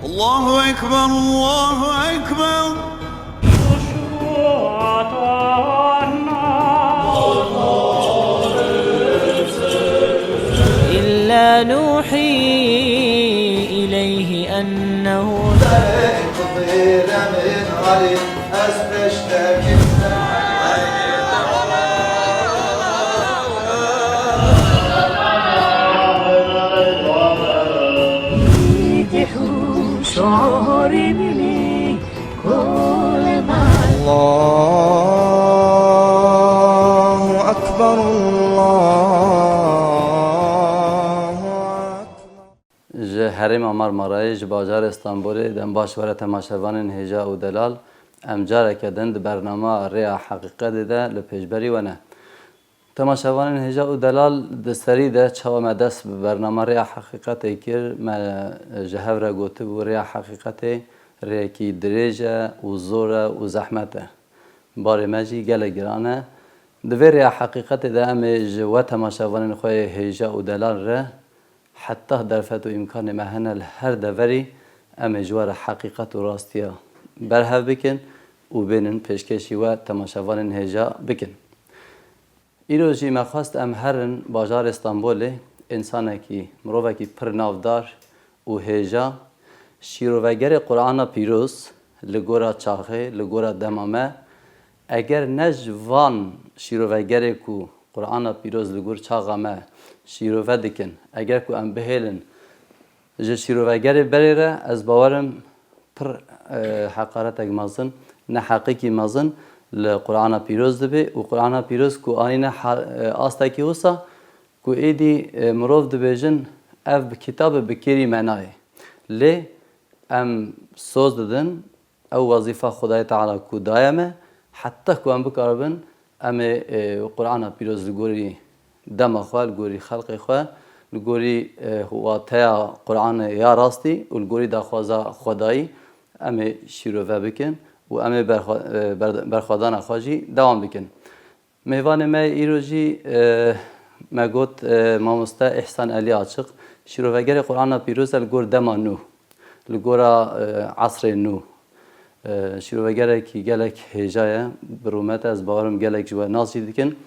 Allahu Ekber, Allahu Ekber. إلا نوحي إليه أنه شعوري بني كل ما الله أكبر الله ji Herêma Marmarayê ji bajarê Stenbolê dem başvere temaşevanên hêja û delal em careke din di bername Rêya Heqîqetê de li pêşberî we ne. Temaşevanên hêja û delal di serî de çawa me dest bi bername Rêya Heqîqetê kir, me ji hev re gotibû Rêya Heqîqetê rêyekî dirêj e û zor e û zehmet e. Barê me jî gelek giran e. Di vê Rêya Heqîqetê de em ê ji we temaşevanên xwe yê hêja û delal re heta derfet û îmkanê me hene li her deverî em ê ji we re heqîqet û rastiya berhev bikin û bênin pêşkêşî we temaşevanên hêja bikin. Îro jî me xwast em herin bajarê Stenbolê însanekî, mirovekî pir navdar û hêja şîrovegerê Qur'ana pîroz li gora çaxê, li gora dema me eger ne ji van şîrovegerê ku Qur'ana pîroz li gor çaxa me şîrove dikin, eger ku em bihêlin ji şîrovegerê berê re ez bawerim pir heqaretek mezin, ne heqîqî mezin li Qur'ana pîroz dibe û Qur'ana pîroz ku anîne astekî wisa ku êdî mirov dibêjin ev bi kitabê bi kêrî me nayê. Lê em soz didin ew wezîfa Xwedayê Teala ku daye me heta ku em bikaribin em ê Qur'ana pîroz li gorî dema xwe, li gorî xelqê xwe, li gorî wateya Qur'anê ya rastî û li gorî daxwaza Xwedayî em ê şîrove bikin û em ê berxwedana xwe jî dewam bikin. Mêvanê me îro jî me got mamoste İhsan Elî Açık şîrovegerê Qur'ana pîroz e li gor dema nû, li gora esrê nû. Şîrovegerekî gelek hêja ye, bi rûmet ez bawerim gelek ji we nas jî dikin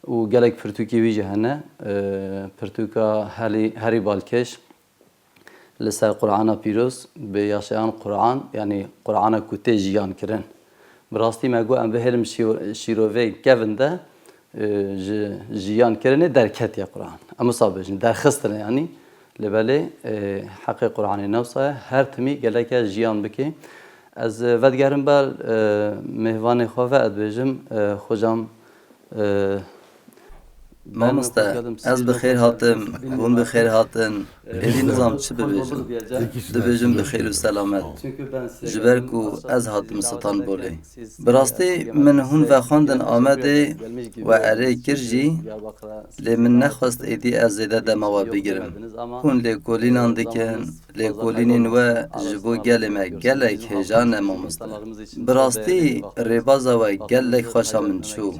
û gelek pirtûkê wî jî hene. Pirtûka herî balkêş li ser Qur'ana pîroz bi yaşayan Qur'an yanî Qur'ana ku tê jiyan kirin. Bi rastî me got em bihêlim şîrovê kevin de ji jiyan kirinê derketiye Qur'an. Em wisa bêjin derxistine yanî li belê heqê Qur'anê newsa ye her timî geleke jiyan bike. Ez vedigerim ber mêvanê xwe ve edbêjim xwecam Mamoste, ez bi xêr hatim, hûn bi xêr hatin. Êdî nizam çi bibêjim? Dibêjim bi xêr û selamet. Ji ber ku ez hatim Stenbolê. Bi rastî min hûn vexwandin Amedê we erê kir jî, lê min nexwest êdî ez zêde dema we bigirim. Hûn lêkolînan dikin, lêkolînên we ji bo gelê me gelek hêja ne mamoste. Bi rastî rêbaza we gelek xweşa min çû.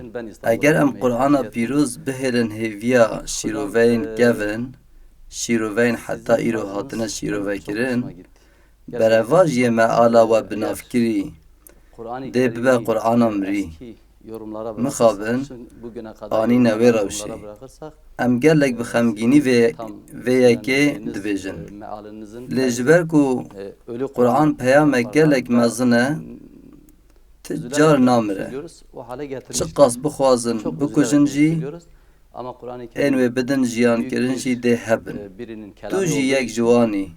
Eger em Qur'ana pîroz bihêlin hêviya şîroveyên kevin, şîroveyên heta îro hatine şîrovekirin, berevajiyê me ala we bi navkirî dê bibe Qur'ana mirî. Mixabin anîne wê rewşê. Em gelek bi xemgînî vê yekê dibêjin. Lê ji ber ku Qur'an peyamek gelek mezin e, ti car namire. Çi qas bixwazin bikujin jî ên wê bidin jiyankirin jî dê hebin. Tu jî yek ji wanî.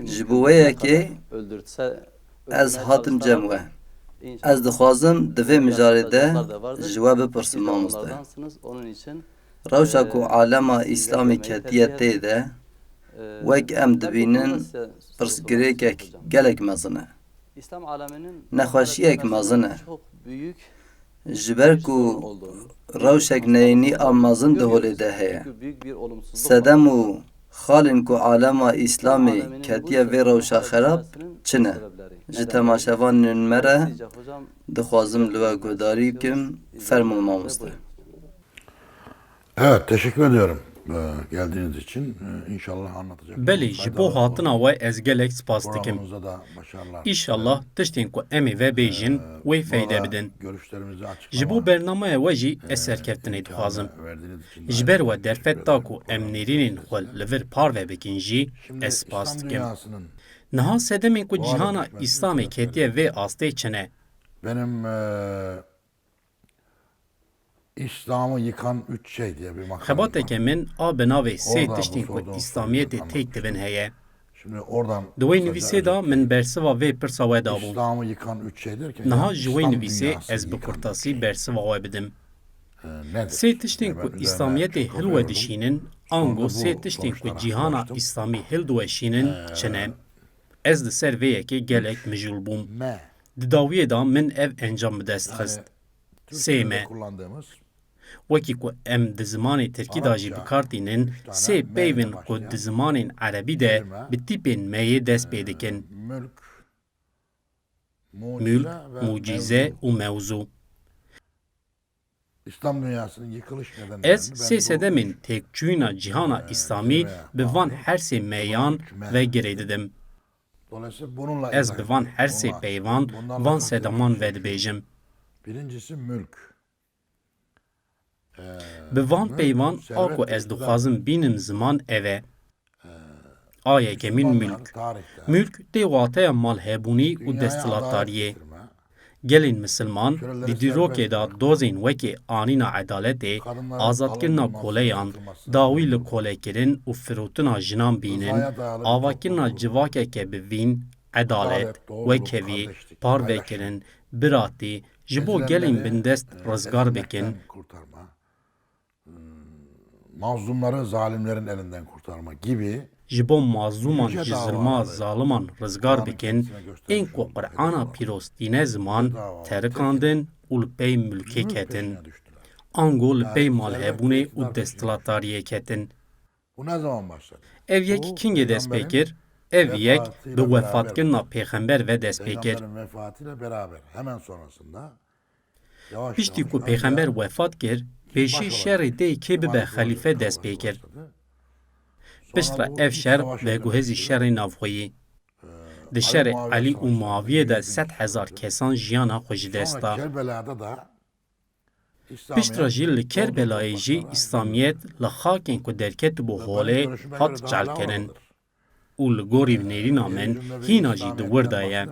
Ji bo wê yekê ez hatim cem we. Ez dixwazim di vê mijarê de ji we bipirsim mamoste. Rewşa ku alema İslamê ketiye tê de wek em dibînin pirsgirêkek gelek mezin e. Nexweşiyek mezin e. Ji ber ku rewşek neyînî a mezin di holê de heye. Sedem û xalên ku alema İslamê ketiye vê rewşa xerab çi ne? Ji temaşevanên me re dixwazim li we guhdarî bikim. Fermû mamoste. Evet, teşekkür ediyorum. geldiğiniz için inşallah anlatacak. Belê ji bo hatina we ez gelek spas dikim. Programımıza da başarılar. İnşallah tiştên ku em ê vebêjin wê feyde bidin. Görüşlerimizi Ji bo bernamaya we jî ez serkeftinê dixwazim. verdiğiniz için Ji ber we derfet da ku em nêrînên xwe li vir par vebikin jî ez spas İslam dikim. dünyasının Niha sedemên ku cîhana İslamê ketiye vê astê çine. benim İslam'ı yıkan 3 şey diye bir makam. Xebateke min a bi navê sê Orada tiştên bu ku sorduğum İslamiyetê soruyu têk dibin heye. Şimdi oradan Di wê nivîsê da min bersiva vê pirsa we dabû. İslam'ı yıkan 3 şey derken Niha yani ji İslam wê nivîsê dünyasını ez bi yıkan kurtasî üç şey. bersiva we bidim. Nedir? Sê tiştên Yani ku ben üzerine İslamiyetê çok hil we okuyorum. dişînin, Sonra ango bu sê tiştên ku sonuçlara cîhana ulaştım. İslamî hil diweşînin çine. Ez li ser vê yekê gelek mijûl bûm. Me. Di dawiyê da min ev encam bi dest xist. Türkiye'de me. kullandığımız Wekî ku em di zimanê Tirkî da jî bikartînin, sê peyvên ku di zimanên Erebî de bi tîpên meyê dest pê dikin. mülk, Mülk, ve mucize mevzu. û mewzû. İslam dünyasının yıkılış nedenlerini Ez ben sê bu sedemên têkçûyîna cîhana İslamî bi van her sê meyan ve girê didim. Dolayısıyla bununla Ez izah bi van ediyorum. her sê Bunlar- peyvan bunlarla van çok sedaman yakın ve şey. dibêjim. Birincisi mülk. Bi van Mülk, peyvan a servet ku ve ez iktidar. dixwazim bînim ziman ev e. A yekemîn Müslümanlar mülk. tarihte Mülk tê wateya malhebûnî û dünyaya desthilatdariyê. adalet getirme, Gelên Müslüman Köleleri di dîrokê serbest da dozên wekî anîna edaletê, kadınların azadkirina alınmaması, koleyan, bırakılması, dawî li kolekirin û firotina jinan bînin, rızaya dayalı avakirina toplum civakeke bivîn, edalet, adalet, doğruluk, wekevî, kardeşlik, par paylaşım. vekirin, biratî, ji bo gelên ezilenleri, bindest rizgar bikin, ezilmekten kurtarma, mazlumları zalimlerin elinden kurtarma gibi ji bo mazlûman Yüce ji davaları, zilma zaliman rizgar Kur'an'ın bikin, kendisine göstermiş ên ku olduğu Qur'ana hedefi var. pîrostîne ziman davaları, terikandin û li pey mülkê mülk ketin. peşine düştüler. Ango li pey Yani malhebûnê servet ve û iktidar desthilatariyê ketin. Bu ne zaman başladı? Ev Bu, yek kingê dest pê peygamberin kir, ev yek vefatıyla bi wefatkirina pêxember ve dest pê kir. Peygamberin vefatıyla beraber hemen sonrasında yavaş Piştî yavaş ku önce pêxember wefat kir, pêşî şerê tê kê bibe xelîfe dest pê kir. Piştre ev şer veguhezî şerê navxweyî. Di şerê Elî û Muaviyê de 100,000 kesan jiyana xwe ji dest Sonra da. Kerbela'da da Piştre jî li Kerbelayê jî İslamiyet li xakên ku derket bû holê hat çalkirin. û li gorî nêrîna min hîna jî di wirda ye.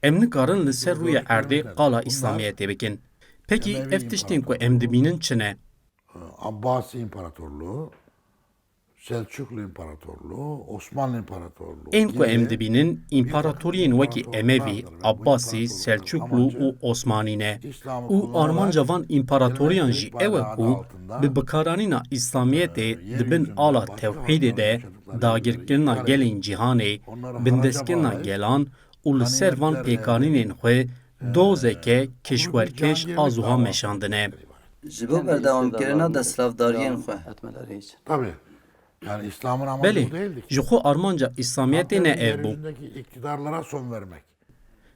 Em nikarin li ser rûyê erdê qala İslamiyetê bikin. Pekî ev tiştên ku em dibînin çi ne? Abbasi İmparatorluğu, Selçuklu İmparatorluğu, Osmanlı İmparatorluğu Ên ku em gibi dibînin împaratoriyên wekî Emevî, Abbasî, Selçuklu û Osmanî ne. û armanca van împaratoriyan jî ew e ku bi bikaranîna İslamiyetê dibin ala tewhîdê de dagirkirina gelên cîhanê, bindeskirina gelan û li ser van pêkanînên xwe dozeke kişwerkeş a zuha meşandine. Ji bo berdewamkirina desthilatdariyên xwe. etmeleri için. Tabii. Yani İslam'ın amacı Belê, bu değildi ki. ji xwe armanca İslamiyetê ne ev bû. Yeryüzündeki iktidarlara son vermek.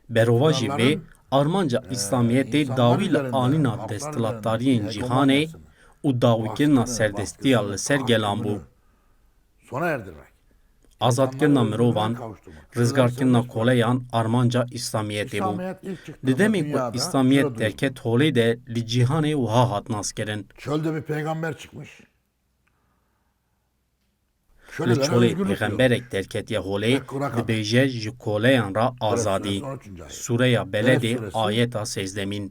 Berova jî vê armanca İslamiyetê insanlar dawî li üzerinde, anîna halklar desthilatdariyên üzerinde cîhanê hegemoniyasını, û dawîkirina baskını, serdestiya li ser baskısını, gelan bû. tahakkümünü Sona erdirmek. Azadkirina İnsanları mirovan, özgürlüğe kavuşturmak. rizgarkirina Serbest koleyan armanca İslamiyetê bû. İslamiyet ilk çıktığında Di demê ku dünyada İslamiyet şöyle derket holê de li cîhanê wiha hat naskirin. çölde bir peygamber çıkmış. Li Kölelere çolê özgürlük diyor. pêxemberek derketiye holê dibêje ji koleyan ra azadî. 13. ayet. Sureya Beledê suresi. ayeta sêzdemîn.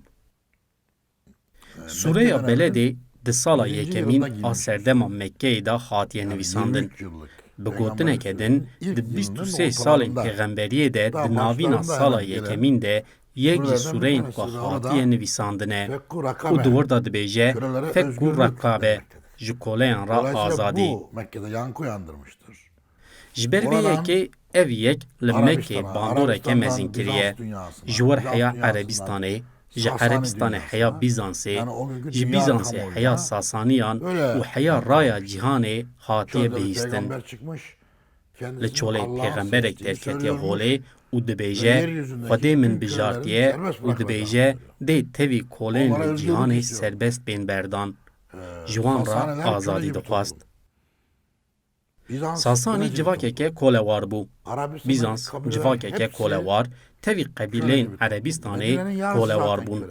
Sureya Beledê di sala birinci yekemîn yılında a giyilmiş. serdema Mekkeyê de hatiye nivîsandin. 23 yıllık Bi peygamberlik gotineke din ilk di yılının 23 salên ortalarında. pêxemberiyê de Daha di navîna başlarında sala hemen gelen yekemîn de yek ji surelerden bir sureyên tanesi ku de orada hatiye nivîsandine Fekku û rakabe. di wirda dibêje Kölelere fekku özgürlük rakabe demektedir. ji koleyan ra Dolayısıyla azadî. bu Mekke'de yankı uyandırmıştır. Ji ber vê Oradan yekê ev yek li Arabistan'a, Mekkê bandoreke Arabistan'dan mezin kiriye. Bizans dünyasına, Ji wir Bizans heya dünyasından Erebistanê, ji Sasani Erebistanê dünyasına, heya Bizansê, yani o günkü ji dünya Bizansê kamuoyuna heya Sasaniyan böyle û heya raya cîhanê hatiye Çölde bir bihîstin. peygamber çıkmış. Li Kendisinin çolê Allah'ın pêxemberek seçtiği derketiye söylüyormuş. holê û Ve dibêje yeryüzündeki Xwedê min tüm bijartiye kölelerin û serbest dibêje dê tevî kolên Onlara li özgürlük cîhanê istiyor. serbest bên berdan. Ji wan ra Sasaneler köle azadî gibi dixwast. tutuldu. Sasani civakeke kolewar bû. Bizans civakeke kolewar, tevî qebîleyên Erebistanê kolewar bûn.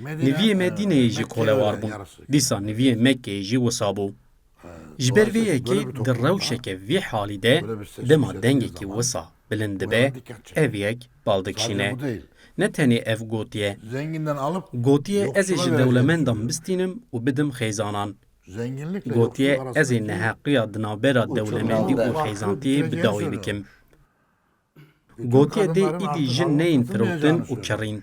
Niviyê Medîneyê jî kolewar bûn. Dîsa niviyê Mekkeyê jî wisa bû. Ji ber vê yekê di rewşeke vî halî de dema dengekî wisa bilind dibe, ev yek baldikşîne. Ne tenê ev gotiye. Gotiye ez ê ji dewlemendan bistînim û bidim xêzanan. Gotiye ez ê neheqiya di navbera dewlemendî û xêzantiyê bi dawî bikim. Gotiye dê îdî jin neyên firotin û kerîn.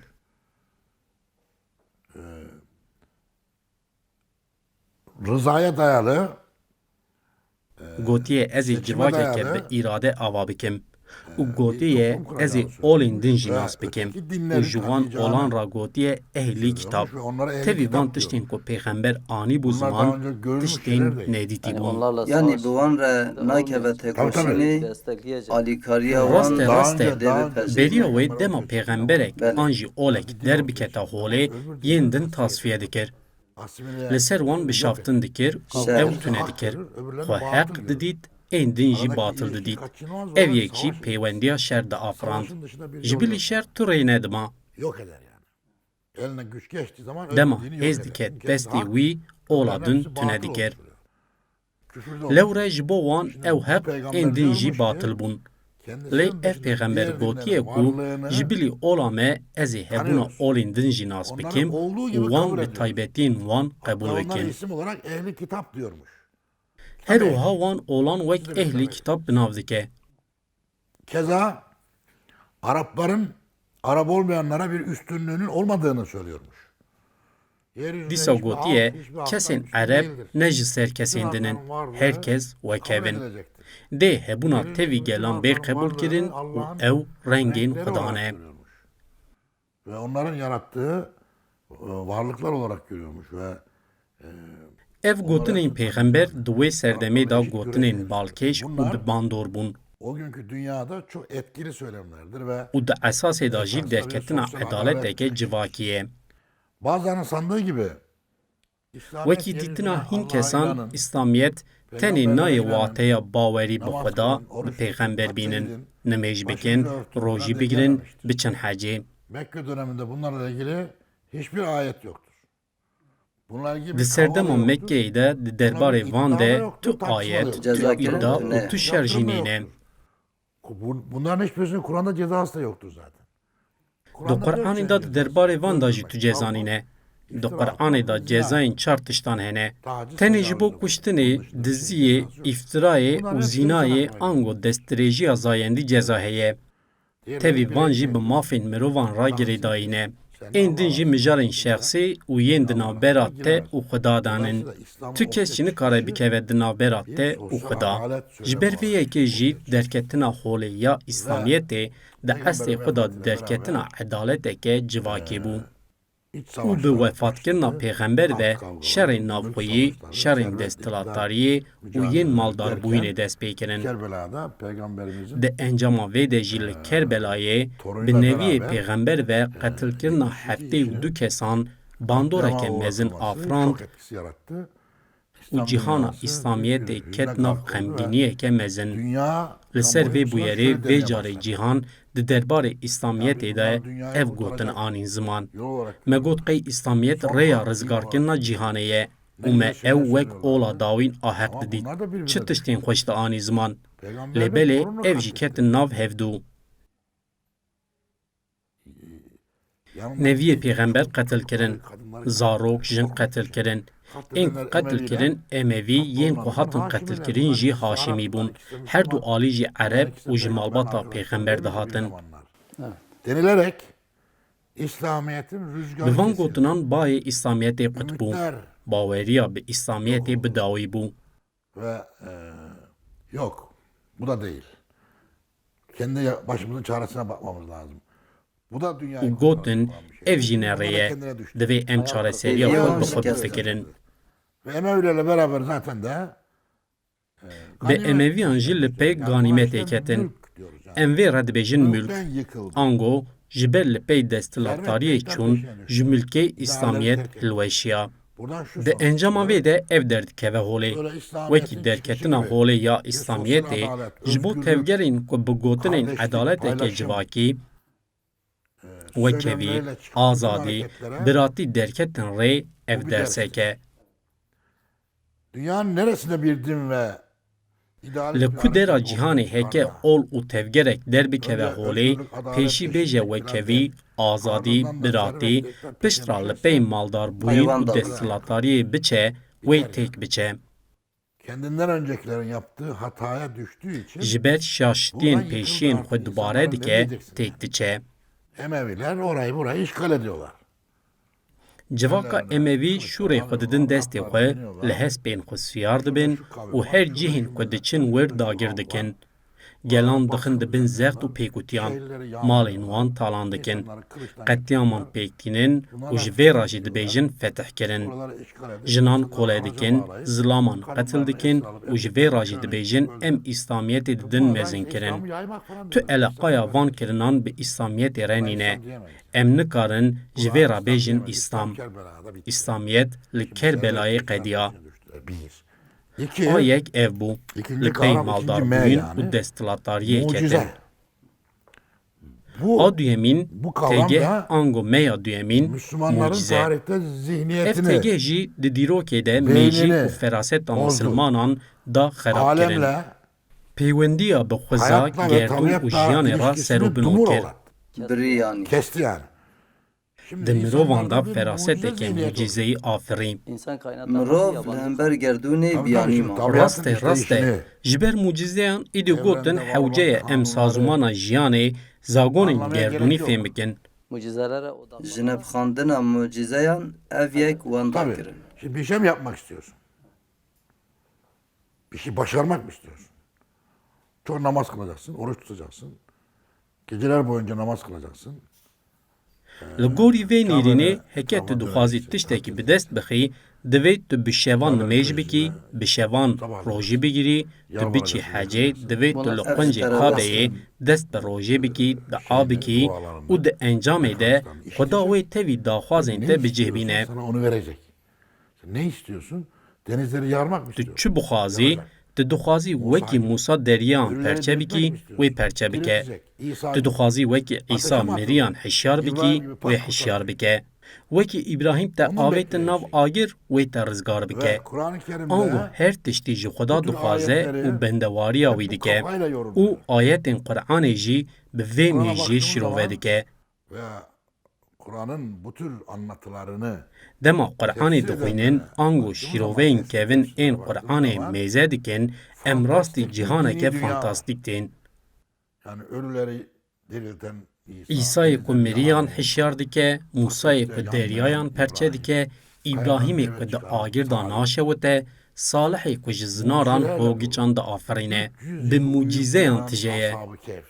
Rızaya dayalı Gotiye ez ê civakeke bi îrade ava bikim. û gotiye ez ê olên din jî nas bikim. û ji wan olan ra gotiye ehlî kitap. Tevî van tiştên ku pêxember anî bû ziman, tiştên nedîtî bûn. Yani bu wan re nakeve tekoşînê alîkariya wan Rast e deve pejê. beriya wê dema pêxemberek an jî olek derbiketa holê yên din tasfiye dikir. Li ser wan bişaftin dikir û ew tune dikir. Xwe heq didît, ên din jî batıl didît. Ev yek jî peywendiya şer di afirand. Ji bilî şer tu rê nedima. yok eder yani. Eline güç geçtiği zaman Dema öldüğünü yok hêz eder. dike destê wî ola din Hepsi tune batıl dikir. olur. Küfürde olur. Lewre ji bo wan ew heq ên din jî batıl bûn. Lê ev pêxember gotiye ku ji bilî ola me ez ê hebûna olên din jî nas bikim û wan bi taybetiyên wan qebûl Onlar bikim. isim olarak ehli kitap diyormuş. Her wiha wan olan wek ehlî kitap binav dike. Keza Arapların Arap olmayanlara bir üstünlüğünün olmadığını söylüyormuş. Yeryüzünde Dîsa hiçbir gotiye halk, hiçbir halktan kesên üstün Ereb değildir. ne ji ser kesên dinin. Herkes wekevin. Dê hebûna tevî gelan bê qebûl kirin û ew rengên Xwedan e. Ve onların yarattığı varlıklar olarak görüyormuş ve Ev gotinên pêxember di wê serdemê da gotinên balkêş û bi bandor bûn. o günkü dünyada çok etkili söylemlerdir ve û di esasê da jî derketina edaleteke civakî ye. bazılarının sandığı gibi Wekî dîtina hîn kesan İslamiyet tenê nayê wateya bawerî bi Xweda bi pêxember bînin, nimêj bikin, rojî bigirin, biçin hecê. Mekke döneminde bunlarla ilgili hiçbir ayet yoktur. Bunlar ilgili Di serdema Mekkeyê de di derbarê van de tu ayet, tu Cezakirin iddia ne? û tu şerjînîne. Bunların hiçbirisinin Kur'an'da cezası da yoktur zaten. Di Qur'anê da di derbarê van da jî tu cezanîne. Di Qur'anê da cezayên çar tiştan hene. Tenê ji bo kuştinê, diziyê, îftirayê û zînayê ango destdirêjiya zayendî ceza heye. Tevî van jî bi mafên mirovan ra girêdayîne. Ên din jî mijarên şexsî û yên di navbera te û Xweda danin. Tu kes jî nikare bikeve di navbera te û Xweda. Ji ber vê yekê jî derketina holê ya İslamiyetê di estê xwe da derketina edaleteke civakê bû. û bi wefatkirina pêxember de şerên navxweyî, şerên desthilatdariyê û yên maldarbûyînê dest pê kirin. Kerbela'da peygamberimizin Di encama vê de jî li Kerbelayê bi neviyê pêxember ve qetilkirina heftê û du kesan bandoreke mezin afirand çok etkisi yarattı. û cîhana İslamiyetê ket nav xemgîniyeke mezin. Dünya Li ser vê bûyerê vê carê cîhan di derbarê İslamiyetê de ev gotin anîn ziman. Me got qey İslamiyet rêya rizgarkirina cîhanê ye û me ew wek ola dawîn ahek didît. Çi tiştên xweş di anî ziman? Lêbelê ev jî ketin nav hevdû. Neviyê pêxember qetil kirin. Zarok jin qetil kirin. Ên ku qetil kirin Emevî, yên ku hatin qetil kirin jî Haşimî bûn. Her du alî jî Ereb û ji malbata pêxember dihatin. Denilerek İslamiyet'in rüzgarı Bi van kesildi. gotinan bayê İslamiyetê qut bû. Ümitler Baweriya bi İslamiyetê bi dawî bû. ve yok bu da değil. Kendi başımızın çaresine bakmamız lazım. Bu da dünyayı û gotin kurtaran bir şey. ev jî nereye Kendine düştü. divê em çareseriya xwe bi xwe bifikirin. Ve Emevilerle beraber zaten de Bi Emeviyan jî li pê ganîmetê ketin. Em vê re dibêjin mülk. yıkıldı. Ango ji ber li pey desthilatdariyê çûn ji mülkê İslamiyet hilweşiya. Buradan şu Di sonuç encama çıkıyor. wê de ev derdikeve holê. Böyle İslamiyet'in Wekî derketina çıkışı gibi holê ya bir İslamiyetê sosyal adalet, ji bo özgürlük, tevgerên ku bi gotinên kardeşlik, edaleteke paylaşım, civakî wekevî, söylemleriyle çıkan bütün azadî, hareketlere biratî derketin rê ev bir derseke. dünyanın neresinde bir din ve idealist Li bir ku dera hareket cîhanê ortaya heke çıkarma, ol û tevgerek derbikeve önce holê, özgürlük, adalet, pêşî bêje eşitlik wekevî, falan azadî, ardından da biratî, servetlikler piştra li tükenirse pey maldarbûyîn hayvan û da desthilatariyê biçe, wê têk biçe. kendinden öncekilerin yaptığı hataya düştüğü için Ji ber şaştiyên Buradan yıkıldı pêşiyên artık. xwe dubare İnsanların ne dike, diyeceksin têk diçe. Emeviler orayı burayı işgal ediyorlar. Civaka Emevî şûrê xwe didin destê xwe, li hespên xwe siyar dibin û her cihên ku diçin wir dagir dikin. Gelan dixin dibin zext û pêkutiyan, malên wan talan dikin. Qetiyaman pêktînin û ji vê re jî dibêjin fetihkirin. Buraları işgal edip Jinan insanları kolê haraca dikin, bağlayıp, zilaman kadınlarla qetil dikin esir alıp û ji vê re jî öldürmek, dibêjin öldürmek. em İslamiyetê didin Bu arada mezin işte kirin. İslam'ı yaymak falan Tu diyorlar. eleqaya van kirinan bi İslamiyetê re nîne. İslam diyemeyiz. Em nikarin ji vê re İslam bêjin diyemeyiz. İslam. Kerbela'da bitti. İslamiyet li Kerbelayê qediya. Bir. İki, A yek ev bû. İkinci Li pey kavram, ikinci M maldarbûyîn yani. û desthilatariyê ketin. mucize. Bu A duyemîn bu kavram têgeh da ango meya duyemîn Müslümanların mucize. tarihte Ev zihniyetini têgeh jî di dîrokê de beynini mêjî û feraseta bozdu. Müslümanan da xerab kirin. alemle, Peywendiya bi xweza, hayatla ve gerdûn û tabiatla jiyanê ra ilişkisini serûbino dumur kir. olarak Birî yanî. kesti yani. Şimdi Di mirovan da insanlarda bir feraseteke mucize mucizeyî afirî. İnsan kaynatı Mirov li hember gerdûnê biyanî ma. Tabii. Rast işte rast işini, ji ber mucizeyan îdî gotin evrende var hewceyê olan em sazûmana jiyanê zagonên Anlamaya gerek gerdûnî yok. fêm bikin. Mucizelere odaklı. Ji nevxandina mucizeyan ev yek wenda tabii. kirin. Şimdi bir şey mi yapmak istiyorsun? Bir şey başarmak mı istiyorsun? Çok namaz kılacaksın, oruç tutacaksın. Geceler boyunca namaz kılacaksın. Li gorî vê nêrînê heke tu dixwazî tiştekî bi dest bixî, divê tu bi şevan nimêj bikî, bi şevan rojî bigirî, tu biçî hecê, divê tu li quncê Kabeyê dest bi rojê bikî, dua bikî û di encamê de Xweda wê tevî daxwazên te bicihbîne. Sana onu verecek. Sen ne istiyorsun? Denizleri yarmak mı Tu istiyorsun? çi bixwazî, tu dixwazî wekî Musa deriyan perçe bikî, wê perçe bike. Tu dixwazî wekî İsa miriyan hişyar bikî, wê hişyar bike. Wekî İbrahîm te avê te nav agir, wê te rizgar Ve bike. Kur'an-ı Kerim'de Ango her tiştî ji Xweda dixwaze û bendewariya wî dike û ayetên Qur'anê jî bi vê mêjî şîrove dike. ve Kur'an'ın bu tür anlatılarını Dema Qur'anê dixwînin, ango şîroveyên kevin ên Qur'anê mêze dikin, em rastî cîhaneke fantastîk tên. yani ölüleri dirilten İsa'yê ku miriyan hişyar dike, Musayê ku deryayan perçe dike, İbrahîmê ku di agir da naşewite, Salihê ku ji zinaran hogîçan da afirîne, bi mucizeyan tijeye. Ashab-ı Kehf.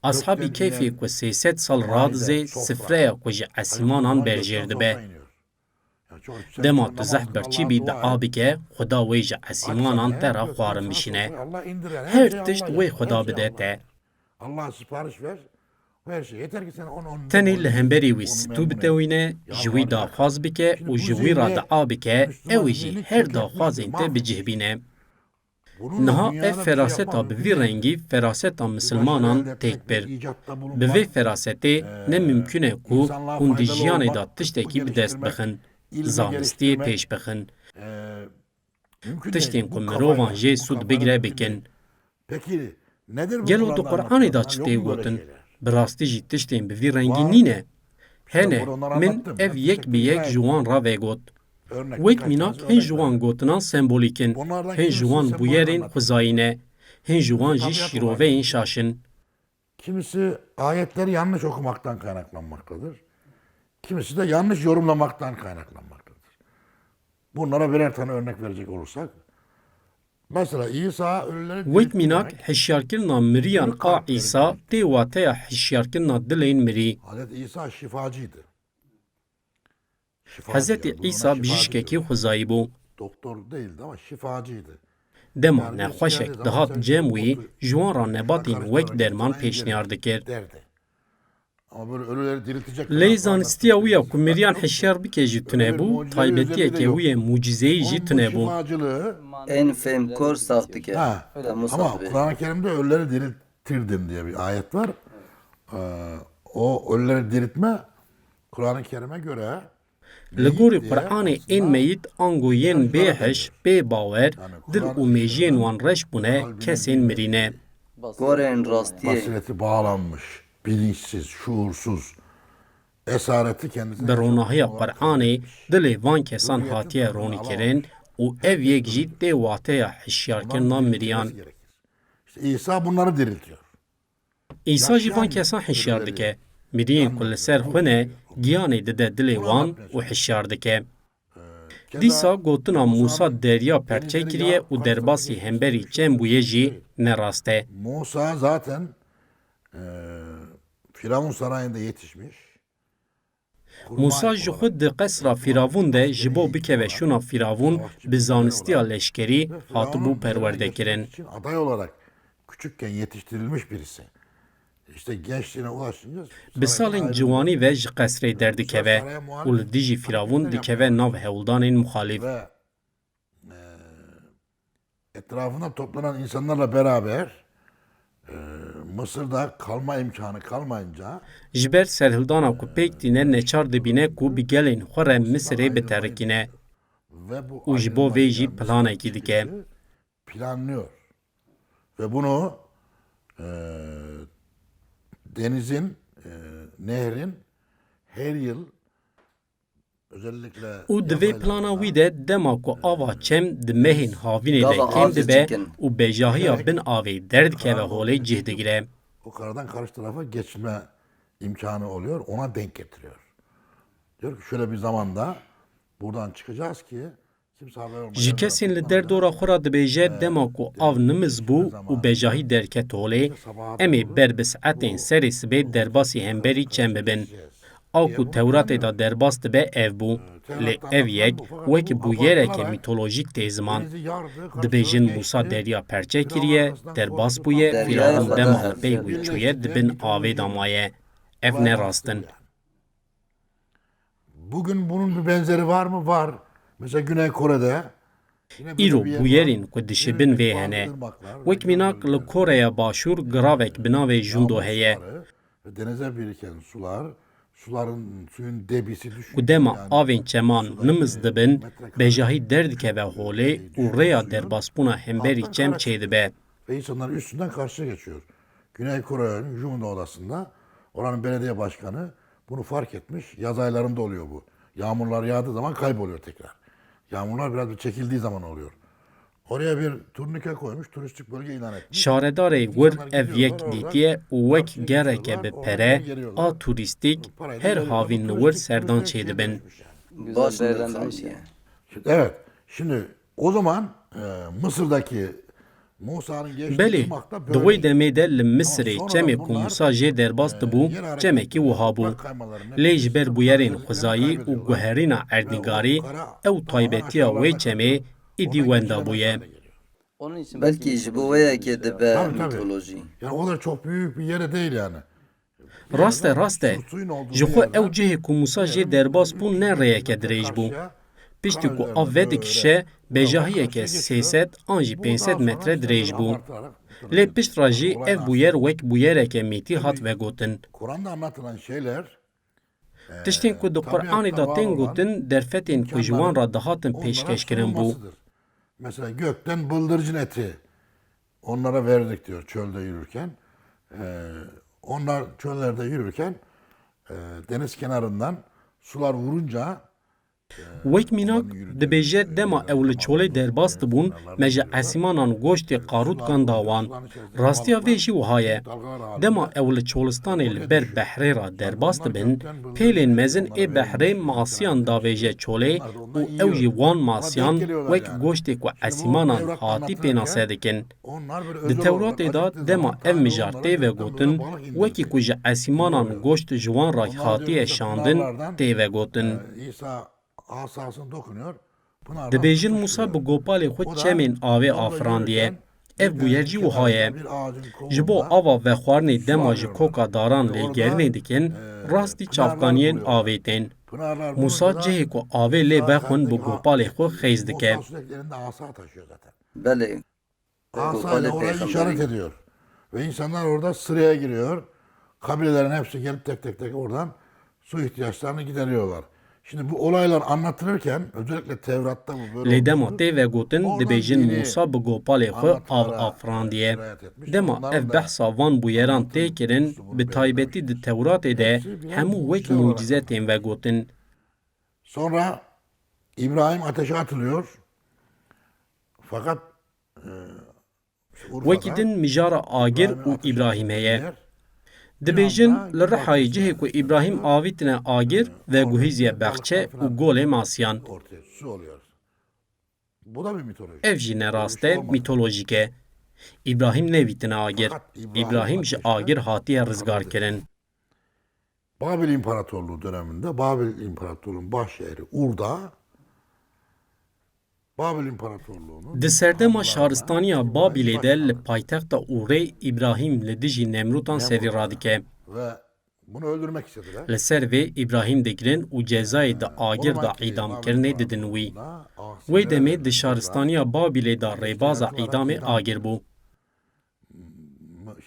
Ashab-ı Keyfê ku 300 sal radizê sifreya ku ji esîmanan berjêr dibe. Dema tu zeh berçî bî dua bike, Xweda wê ji esîmanan te ra xwarin bişîne. Her tişt wê Xweda bide te. Allah'a sipariş ver. Her şey. Yeter ki sen onu Tenê li hemberî wî stû bitewîne, ji wî daxwaz bike û ji wî ra dua bike, ew jî her daxwazên te bicihbîne. Niha ev feraseta bi vî rengî feraseta Müslümanan têk bir. Bi vê ferasetê ne mümkün e ku hûn di jiyanê da tiştekî bi dest bixin, zanistiyê pêş bixin. Tiştên ku mirovan jê sûd bigire bikin. Peki nedir bu Gelo tu Qur'anê da çi tê gotin, bi rastî jî tiştên bi vî rengî nîne. Hene, min ev yek bi yek ji wan ra vegot. Wek mînak hin ji wan gotinan sembolîk in, hin ji wan bûyerên xwezayî ne, hin ji wan jî şîroveyên şaşin. Kimisi ayetleri yanlış okumaktan kaynaklanmaktadır. Kimisi de yanlış yorumlamaktan kaynaklanmaktadır. Bunlara birer tane örnek verecek olursak. Mesela İsa ölüleri Wek mînak hişyarkirina miriyan a İsa tê wateya hişyarkirina dilên mirî. Hazreti İsa şifacıydı. Hezretî İsa bijîşkekî xwezayî bû. Doktor değildi ama şifacıydı. Dema nexweşek dihat cem wî ji wan ra nebatên wek derman pêşniyar dikir. Derdi. Ama böyle ölüleri diriltecek. Lê zanistiya wî ya ku miriyan hişyar bike jî tune bû, taybetiyeke wî yê mucizeyî jî tune bû. Şifacılığı, En femkor sahtike. ha, ama Kur'an-ı Kerim'de ölüleri diriltirdim diye bir ayet var. O ölüleri diriltme Kur'an-ı Kerim'e göre Li gorî Qur'anê ên meyît ango yên bêhiş, bêbawer, dil û mêjiyên wan reş bûne kesên mirîne. Gorên rastiye. basireti bağlanmış, bilinçsiz, şuursuz, esareti kendisine... Bi ronahiya Qur'anê dilê van kesan hatiye ronîkirin û ev yek jî tê wateya hişyarkirina miriyan. İşte İsa bunları diriltiyor. İsa jî van kesan hişyar dike. Miriyên ku li ser xwe ne, giyanê dide dilê wan û hişyar dike. Dîsa gotina Musa derya perçe kiriye û derbasî hemberî çem bûye jî nerast e. Musa zaten Firavun sarayında yetişmiş. Musa ji xwe di qesra Firavun de ji bo bikeve şûna Firavun bi zanistiya leşkerî hatibû perwerdekirin. için aday olarak küçükken yetiştirilmiş birisi. İşte gençliğine ulaşınca... Bi salên ciwanî ve ji qesrê derdikeve û li dijî Firavun dikeve nav hewldanên muxalîf. Ve etrafında toplanan insanlarla beraber Mısır'da kalma imkanı kalmayınca Ji ber serhildana ku pêk tîne neçar dibîne ku bi gelên xwe re Misirê biterikîne ve bu û ji bo vê jî planekî dike. planlıyor. Ve bunu denizin, nehrin her yıl özellikle û di vê plana wî de dema ku ava çem di mehên havînê de Gava kêm av dibe dikin. û bêjahiya bin avê derdikeve holê cih digire. o karadan karşı tarafa geçme imkanı oluyor. Ona denk getiriyor. Diyor ki şöyle bir zamanda buradan çıkacağız ki kimse haber olmadan... Ji kesên li derdora xwe ra dibêje dema ku av nimiz bû û bêjahî derket holê, em ê ber bi saetên serê sibê derbasî hemberî çem bibin. Aw ku Tewratê da derbas dibe ev bû. Lê ev yek wekî bûyereke mîtolojîk tê ziman. Dibêjin Musa derya perçe kiriye, derbas bûye, Firavun dema pey wî çûye dibin avê da maye. Ev ne rastin. Bugün bunun bir benzeri var mı? Var. Mesela Güney Kore'de yine böyle Îro bir yer var. bûyerên ku dişibin vê hene. Wek mînak li Koreya Başûr giravek bi navê Jundo heye. Ve denize biriken suyun debisi düşük. Ku dema avên çeman nimiz dibin, bêjahî derdikeve holê û rêya derbasbûna hemberî çem çê dibe. Ve insanlar üstünden karşıya geçiyor. Güney Kore'nin Jumdo Odası'nda oranın belediye başkanı bunu fark etmiş. Yaz aylarında oluyor bu. Yağmurlar yağdığı zaman kayboluyor tekrar. Yağmurlar biraz bir çekildiği zaman oluyor. Oraya bir turnike koymuş, turistik bölge ilan etmiş. Şaredarê wir ev yek dîtiye û wek gereke bi pere, a turîstîk her havîn li wir serdan çê dibin. Baş değerlendirmişiye. Evet, şimdi o zaman Mısır'daki Musa'nın geçtiği Belê, ırmakta di wê demê de li Misirê çemê ku Musa jê derbas dibû, çemekî wiha bû. Lê ji ber bûyerên xwezayî û guherîna erdnîgarî, ew taybetiya wê çemê îdî wenda bûye. Onun için Belki ji bo weyeke dibe Tabii. mitoloji. Yani o da çok büyük bir yere değil yani. Rast e, ji xwe ew cihê ku Musa jê derbas bû ne rêyeke dirêj bû. Piştî ku av vedikişe, bêjahiyeke 300 an jî 500 metre dirêj bû. Lê pişt ra jî ev bûyer wek bûyereke mîtî hat vegotin. Kur'an'da anlatılan şeyler Tiştên ku di Qur'anê da tên gotin, derfetên ku ji wan ra dihatin pêşkeşkirin bû. Mesela gökten bıldırcın eti onlara verdik diyor çölde yürürken. Onlar çöllerde yürürken deniz kenarından sular vurunca Wek mînak dibêje dema ew li çolê derbas dibûn, me ji esîmanan goştê qarûtkan da wan. Rastiya vê jî wiha ye. Dema ew li çolistanê li ber behrê ra derbas dibin, pêlên mezin ê behrê masiyan davêje çolê û ew jî wan masiyan wek goştê ku esîmanan hatî pênase dikin. Di Tewratê da dema ev mijar tê vegotin, wekî ku ji esîmanan goşt ji wan ra hatiye şandin tê vegotin. İsa asasını dokunuyor. Pınardan Dibêjin su Musa çıkıyor. bi gopalê xwe çemên avê afirandiye. ev bûyer jî wiha ye. Ji bo ava ve xwarinê dema ji koka daran lêgerinê dikin, rastî çavkaniyên avê tên. Musa cihê ku avê lê vexwin bi gopalê xwe xêz dike. Sürekli elinde asa taşıyor zaten. Belê. Asayla orayı işaret ediyor. Ve insanlar orada sıraya giriyor. Kabilelerin hepsi gelip tek tek oradan su ihtiyaçlarını gideriyorlar. Şimdi bu olaylar anlatılırken özellikle Tevrat'ta bu böyle Lê dema tê vegotin dibêjin Musa bi gopalê xwe av afrandiye. Dema ev behsa van bûyeran tê kirin, bi taybetî di Tewratê de hemû wek mucize tên vegotin. Sonra İbrahim ateşe atılıyor. Fakat Wekî din mijara agir û İbrahim heye. Dibêjin li Rihayê cihê ku İbrahim avîtine agir ve guhîziye bexçe û golê masiyan. ortaya su oluyor. Bu da bir mitoloji. Ev jî ne rast e, mitolojik e. İbrahim nevîtine agir. İbrahim ji agir hatiye rizgar kirin. Babil İmparatorluğu döneminde Babil İmparatorluğu'nun baş şehri Ur'da Babil İmparatorluğu'nun Di serdema şaristaniya Babilê de li paytexta Urê İbrahim li dijî Nemrûtan serî radike. ve bunu öldürmek istediler. Li ser vê İbrahim digirin û cezayê de agir da îdamkirinê didin wî. Wê demê di şaristaniya Babilê de rêbaza îdamê agir bû.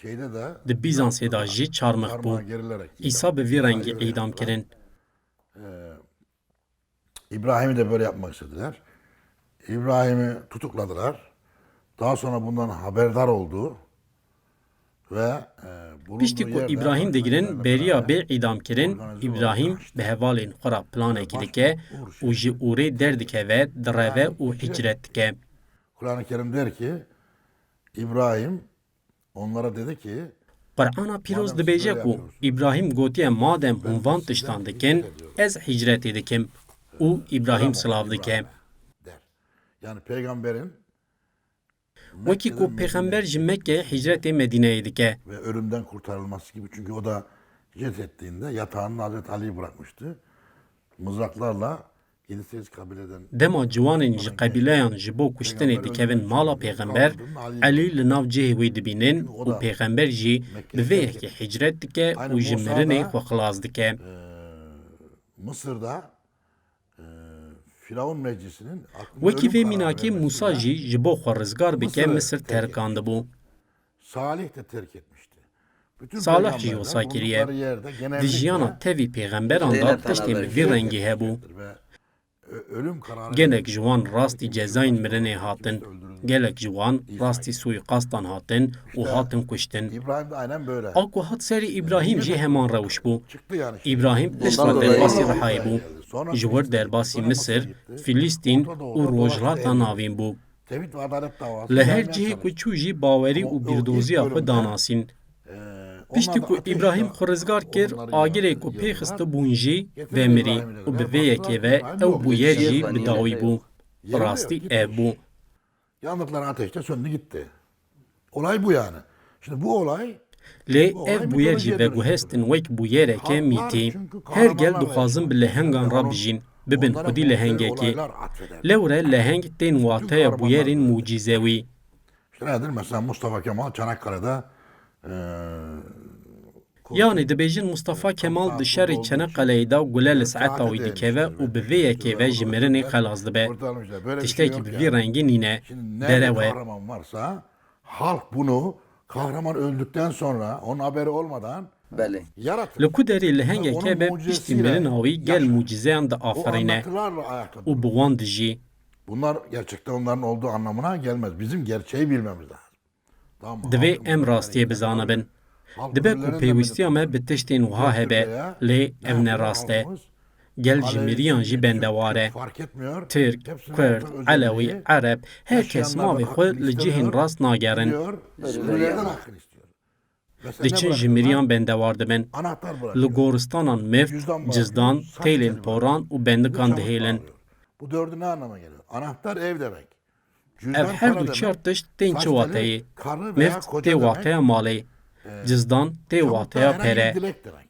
Şeyde de Di Bizansê de jî çarmıx bû. parmağa gerilerek İsa bi vî rengî îdam kirin. İbrahim'i de böyle yapmak istediler. İbrahim'i tutukladılar. Daha sonra bundan haberdar oldu ve bulunduğu Piştî ku yerden İbrahim digirin beriya bê îdam kirin, İbrahim bi hevalên xwe ra planekî dike û ji Urê derdikeve, direve û hicret dike. Kur'an-ı Kerim der ki İbrahim onlara dedi ki Qur'ana pîroz dibêje ku İbrahim gotiye madem hûn van tiştan dikin, ez hicretê dikim û İbrahim silav dike. der. Yani peygamberin Wekî ku pêxember ji Mekke hicretê Medîneyê dike. ve ölümden kurtarılması gibi. Çünkü o da hicret ettiğinde yatağını Hazreti Ali'yi bırakmıştı. Mızraklarla 7-8 kabileden Dema ciwanên ji qebîleyan ji bo kuştinê dikevin mala pêxember, Elî li nav cihê wê dibînin û pêxember jî bi vê yekê hicret dike û ji mirinê xwe xilas dike. Mısır'da Firavun meclisinin Wekî vê mînakê Musa jî ji bo xwe rizgar bike Misir terkandibû. Salih de terk etmişti. Bütün Salih peygamberler jî wisa kiriye. bulundukları yerde Di genellikle jiyana tevî pêxemberan da tiştên bi vî rengî hebû. ve ölüm kararı Gelek ji wan rastî cezayên mirinê hatin. Gelek ji wan rastî suîqastan hatin û hatin kuştin. İbrahim de aynen böyle. A ku hat serî İbrahim jî heman rewş bû. Çıktı yani. İbrahim pişta derbasî Rihayê bû. Ji wir derbasî Misir, Filîstîn û rojhilata navîn bû. Tevhid ve adalet davası. Li her cihê ku çû jî bawerî û bîrdoziya xwe danasîn. Piştî ku İbrahim xwe rizgar kir, agirê ku pêxiste bûn jî vemirî û bi vê yekê ve ew bûyer jî bi dawî bû. Rastî ev bû. Yandıkları ateşte söndü gitti. Olay bu yani. Şimdi bu olay Lê ev bûyer jî veguhestin wek bûyereke mîtî. Her gel dixwazin bi lehengan re bijîn, bibin xwedî lehengekê. olaylar atfeder. Lewre leheng tên wateya bûyerên mucîze wî. İşte nedir? Mesela Mustafa Kemal Çanakkale'de Yani dibêjin Mustafa Kemal di şerê Çanakkale'yê de gule li saeta wî dikeve û bi vê yekê ve ji mirinê xelas dibe. kurtarılmışlar. Böyle bir şey Tiştekî yok bi yani. vî rengî nîne, Şimdi nerede derewe. kahraman varsa halk bunu kahraman öldükten sonra onun haberi olmadan Belê. yaratır. Li ku derê lehengeke Onun be mucizesiyle piştî mirin awî gel yaşar. mucizeyan de O afirîne anlatılarla ayakta durur. û bi wan dijî. Bunlar gerçekten onların olduğu anlamına gelmez. Bizim gerçeği bilmemiz lazım. Tamam mı? Divê Halkın em böyle rastiyê bizanibin. halk Dibe ku ödüllerinde pêwîstiya me bi tiştên wiha hebe, lê ev ne rast e. Gel ji miriyan jî bendewar e. fark etmiyor. Türk, Hepsinin Kurd, ortak özelliği, Elewî, Ereb, herkes mavê xwe li cihên rast nagerin. diyor, sinirlerden hakkını istiyor. Mesela ne Diçin ji bırakıyor? miriyan bendewar dibin. Anahtar Li bırakıyor. goristanan meft, cizdan, têlên poran û bendikan dihêlin. Bu dördü ne anlama geliyor? Anahtar ev demek. Ev Cüzdan her para du demek. çar tişt tên çi Saç teli, wateyê. karı veya Meft koca tê demek. wateya malê. Cizdan tê Çabuk da wateya herhangi bir pere. dilek demek.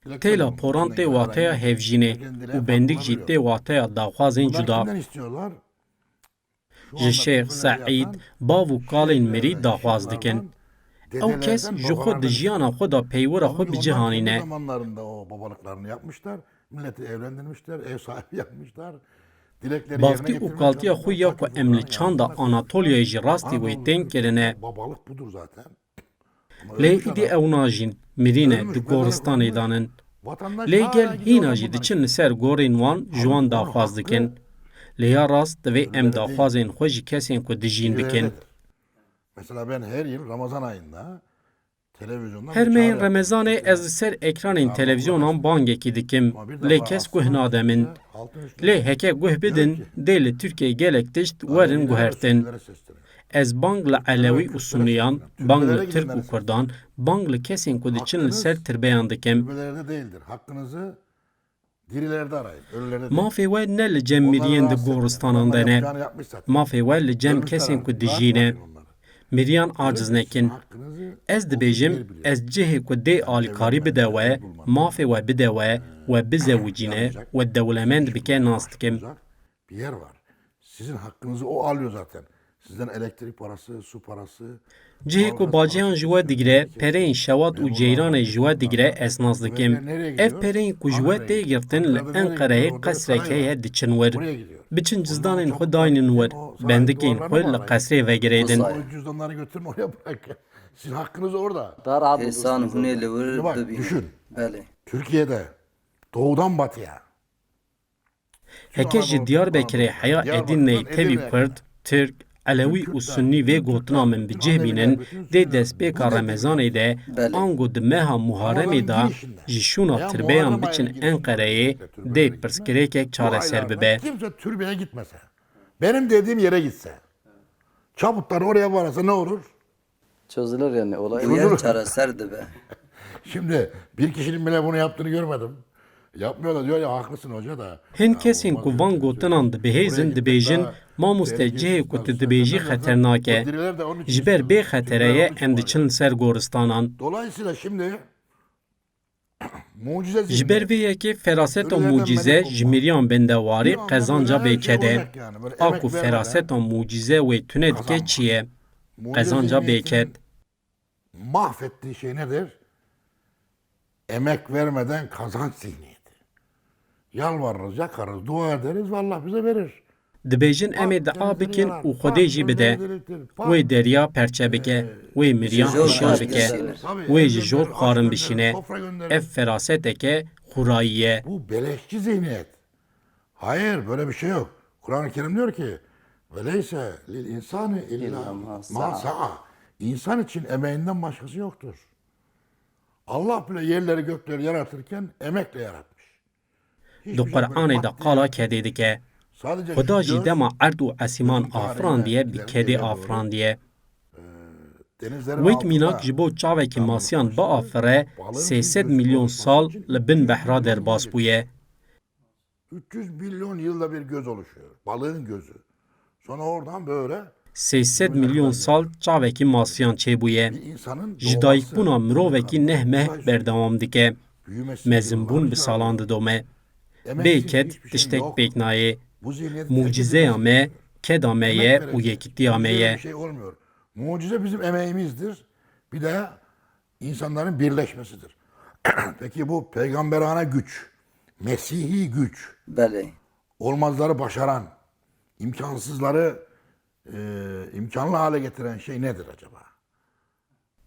Dilek Têla demek. poran tê Herhangi bir wateya hevjînê û bendik jî tê wateya daxwazên Bunlar cuda. kimden istiyorlar? ji Şeyh Saîd bav û kalên mirî daxwaz dikin. Ew kes ji xwe di jiyana xwe da peywira xwe bicihanîne. Zamanlarında o babalıklarını yapmışlar. Milleti evlendirmişler, ev sahibi yapmışlar. Dilekleri Baftî yerine û getirmek kaltiya adına xwe ya ku başka em li bunlar çanda yani. Anatolyayê jî rastî wê tên kirine. Babalık budur zaten. Ama Lê ölmüş îdî adam. ew najîn, mirîne Ölmüş, di bedene goristanê konmuş. danin. Vatandaş Lê hala gel gidiyor hîna lan jî bunlar. diçin li ser gorên wan ji wan daxwaz dikin. Lê ya rast divê em daxwazên xwe ji kesên ku dijîn bikin. Birileridir. Mesela ben her yıl Ramazan ayında televizyondan Her bir çağrı meyên Remezanê yapıyorum. ez li ser ekranên televizyonan bangekî dikim. Lê kes guh nademin. Lê heke guh bidin, dê li Tirkiye gelek tişt werin guhertin. Ez bang li Elewî û Sunniyan, bang li Türk û Kurdan, bang li kesên ku diçin li ser tirbeyan dikim. Türbelerde değildir. Hakkınızı dirilerde arayın. Ölülerde değil. Mafê we ne li cem miriyên di goristanan de ne. Yapacağını yapmış zaten. Mafê we li cem kesên ku dijîne. Miriyan aciz nekin. Hakkınızı Ez dibêjim, ez cihê ku dê alîkarî bide we, mafê we bide we, we bizewicîne, we dewlemend bike nas dikim. uzak bir yer var. Sizin hakkınızı o alıyor zaten. Sizden elektrik parası, su parası. Cihê ku baciyan ji we digire, pereyên şewat û ceyranê ji we digire ez nas dikim. Ev pereyên ku ji we tê girtin li Enqereyê qesreke ye diçin wir. Buraya gidiyor. Biçin cizdanên xwe daynin wir. Bendikên xwe li qesrê vegiredin. O cüzdanları götürün oraya bırakın. Sizin hakkınız orada. Hêsan hûnê li wir Bak bibînin. düşün. Belê. Türkiye'de doğudan batıya. Heke ji Diyarbekirê heya Edirneê tevî Kurd, Türk, Elewî û Sunnî vê gotina min bi cih bînin, dê destpêka Remezanê de ango di meha Muharemê da ji şûna tirbeyan biçin Enqereyê dê pirsgirêkek çareser bibe. Kimse türbeye gitmese. Benim dediğim yere gitse. Çabutlar oraya varasa ne olur? Çözülür yani olay. Bu yer çareser dibe. Şimdi bir kişinin bile bunu yaptığını görmedim. Yapmıyorlar diyor ya haklısın hoca da. Hin kesên ku van gotinan dibihêzin dibêjin mamoste cihê ku tu dibêjî xeternak e. Ji ber bê xetereye em diçin ser goristanan. Dolayısıyla şimdi mucize Ji ber vê yekê feraseta mucize ji miriyan bendewarî qezanca bêkede. A ku feraseta mucize wê tune dike çi ye? Qezanca bêket. mahvettiği şey nedir? Emek vermeden kazanç zihniyeti. Yalvarırız, yakarız, dua ederiz ve Allah bize verir. Dibêjin em ê dea bikin û Xwedê jî bide. Wê derya perçe bike, wê miriyan hişyan bike, wê ji jor xwarin bişîne. Ev feraseteke xurayî ye. Bu beleşçi zihniyet. Hayır böyle bir şey yok. Kur'an-ı Kerim diyor ki veleyse lil insani illa ma sa'a. İnsan için emeğinden başkası yoktur. Allah bile yerleri gökleri yaratırken emekle yaratmış. Di Qur'anê de qala kedê dike. Sadece Xuda şu jî göz, dema erd û esiman afrandiye bi kedê afrandiye. denizlerin Wek altında mînak ji bo çavekî masiyan biafire 300 milyon sal li bin behra derbas bûye. 300 milyon yılda bir göz oluşuyor. Balığın gözü. Sonra oradan böyle 300 milyon sal çavekî masiyan çêbûye. bir insanın Ji dayîkbûna mirovekî neh meh berdewam dike. büyümesi, Mezinbûn bi salan didome. Bêket tiştek pêk nayê. Bu zihniyet Mucizeya me, keda me ye û yekîtiya me ye. Bir şey olmuyor. Mucize bizim emeğimizdir. Bir de insanların birleşmesidir. Peki bu peygamberane güç, Mesihi güç, Belê. olmazları başaran, imkansızları imkanlı hale getiren şey nedir acaba?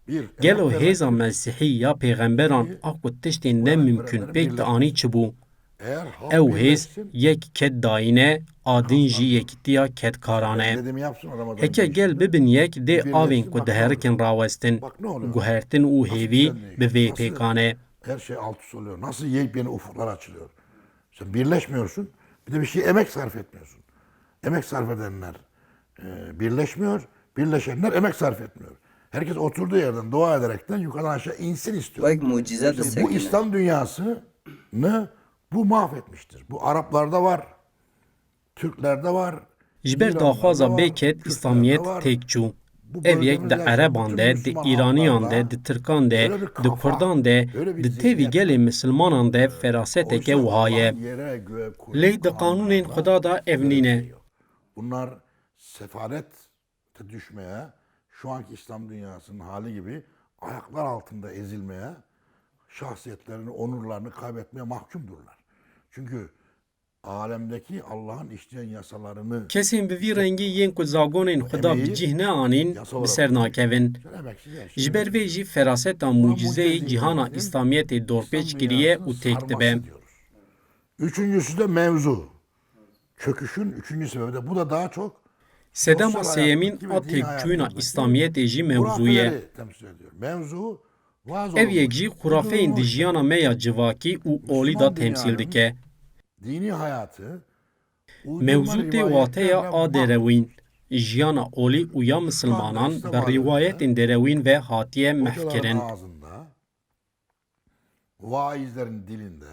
Bir, Gelo hêza mesihî ya pêxemberan a ku tiştên nemimkün pêk de anî çibû. eğer halk Ew hêz birleşsin, yek ket dayîne, adin jî yekîtiya ketkaran e. dediğimi yapsın o Ramazan Heke günü. gel bibin yek dê avên ku diherikin rawestin. Bak ne oluyor? Guhertin û hêvî bi vê Nasıl pêkan e. her şey alt üst oluyor. Nasıl yepyeni ufuklar açılıyor. Sen birleşmiyorsun. Bir de bir şey emek sarf etmiyorsun. Emek sarf edenler birleşmiyor. Birleşenler emek sarf etmiyor. Herkes oturduğu yerden dua ederekten yukarıdan aşağı insin istiyor. Vek mucize de Bu sekine. İslam dünyasını bu mahvetmiştir. Bu Araplarda var. Türklerde var. Ji ber İranlarda daxwaza var, bêket Kürtlerde İslamiyet var. têk çû. Bu Ev yek bölgemizde di Ereban de, di Müslüman İraniyan halklarda de, di Tirkan de, böyle bir di kafa, Kurdan de, böyle bir di tevî zihniyet. gelê Müslümanan de feraseteke Oysa wiha ye. Allah yere göğe kurmuş Lê di qanûnên Xuda da ev nîne. Bunlar sefalete düşmeye, şu anki İslam dünyasının hali gibi ayaklar altında ezilmeye, şahsiyetlerini, onurlarını kaybetmeye mahkumdurlar. Çünkü alemdeki Allah'ın işleyen yasalarını Kesên bi vî rengî yên ku zagonên Xweda bi cih neanîn bi ser nakevin. Ji ber vê jî feraseta mucizeyê cîhana İslamiyetê dorpêç kiriye û têk dibe. Üçüncüsü de mevzu. Çöküşün üçüncü sebebi de bu da daha çok Sedema seyemîn a têkçûna İslamiyetê jî mewzû ye. hurafeleri temsil ediyor. Mevzu vaz Ev olmuş. yek jî xurafeyên di jiyana me ya civakî û olî da temsil dike. Dini hayatı Mewzû tê wateya a derewîn. Jiyana olî û ya Müslümanan bi rîwayetên derewîn ve hatiye mehkirin. ağzında, vaizlerin dilinde,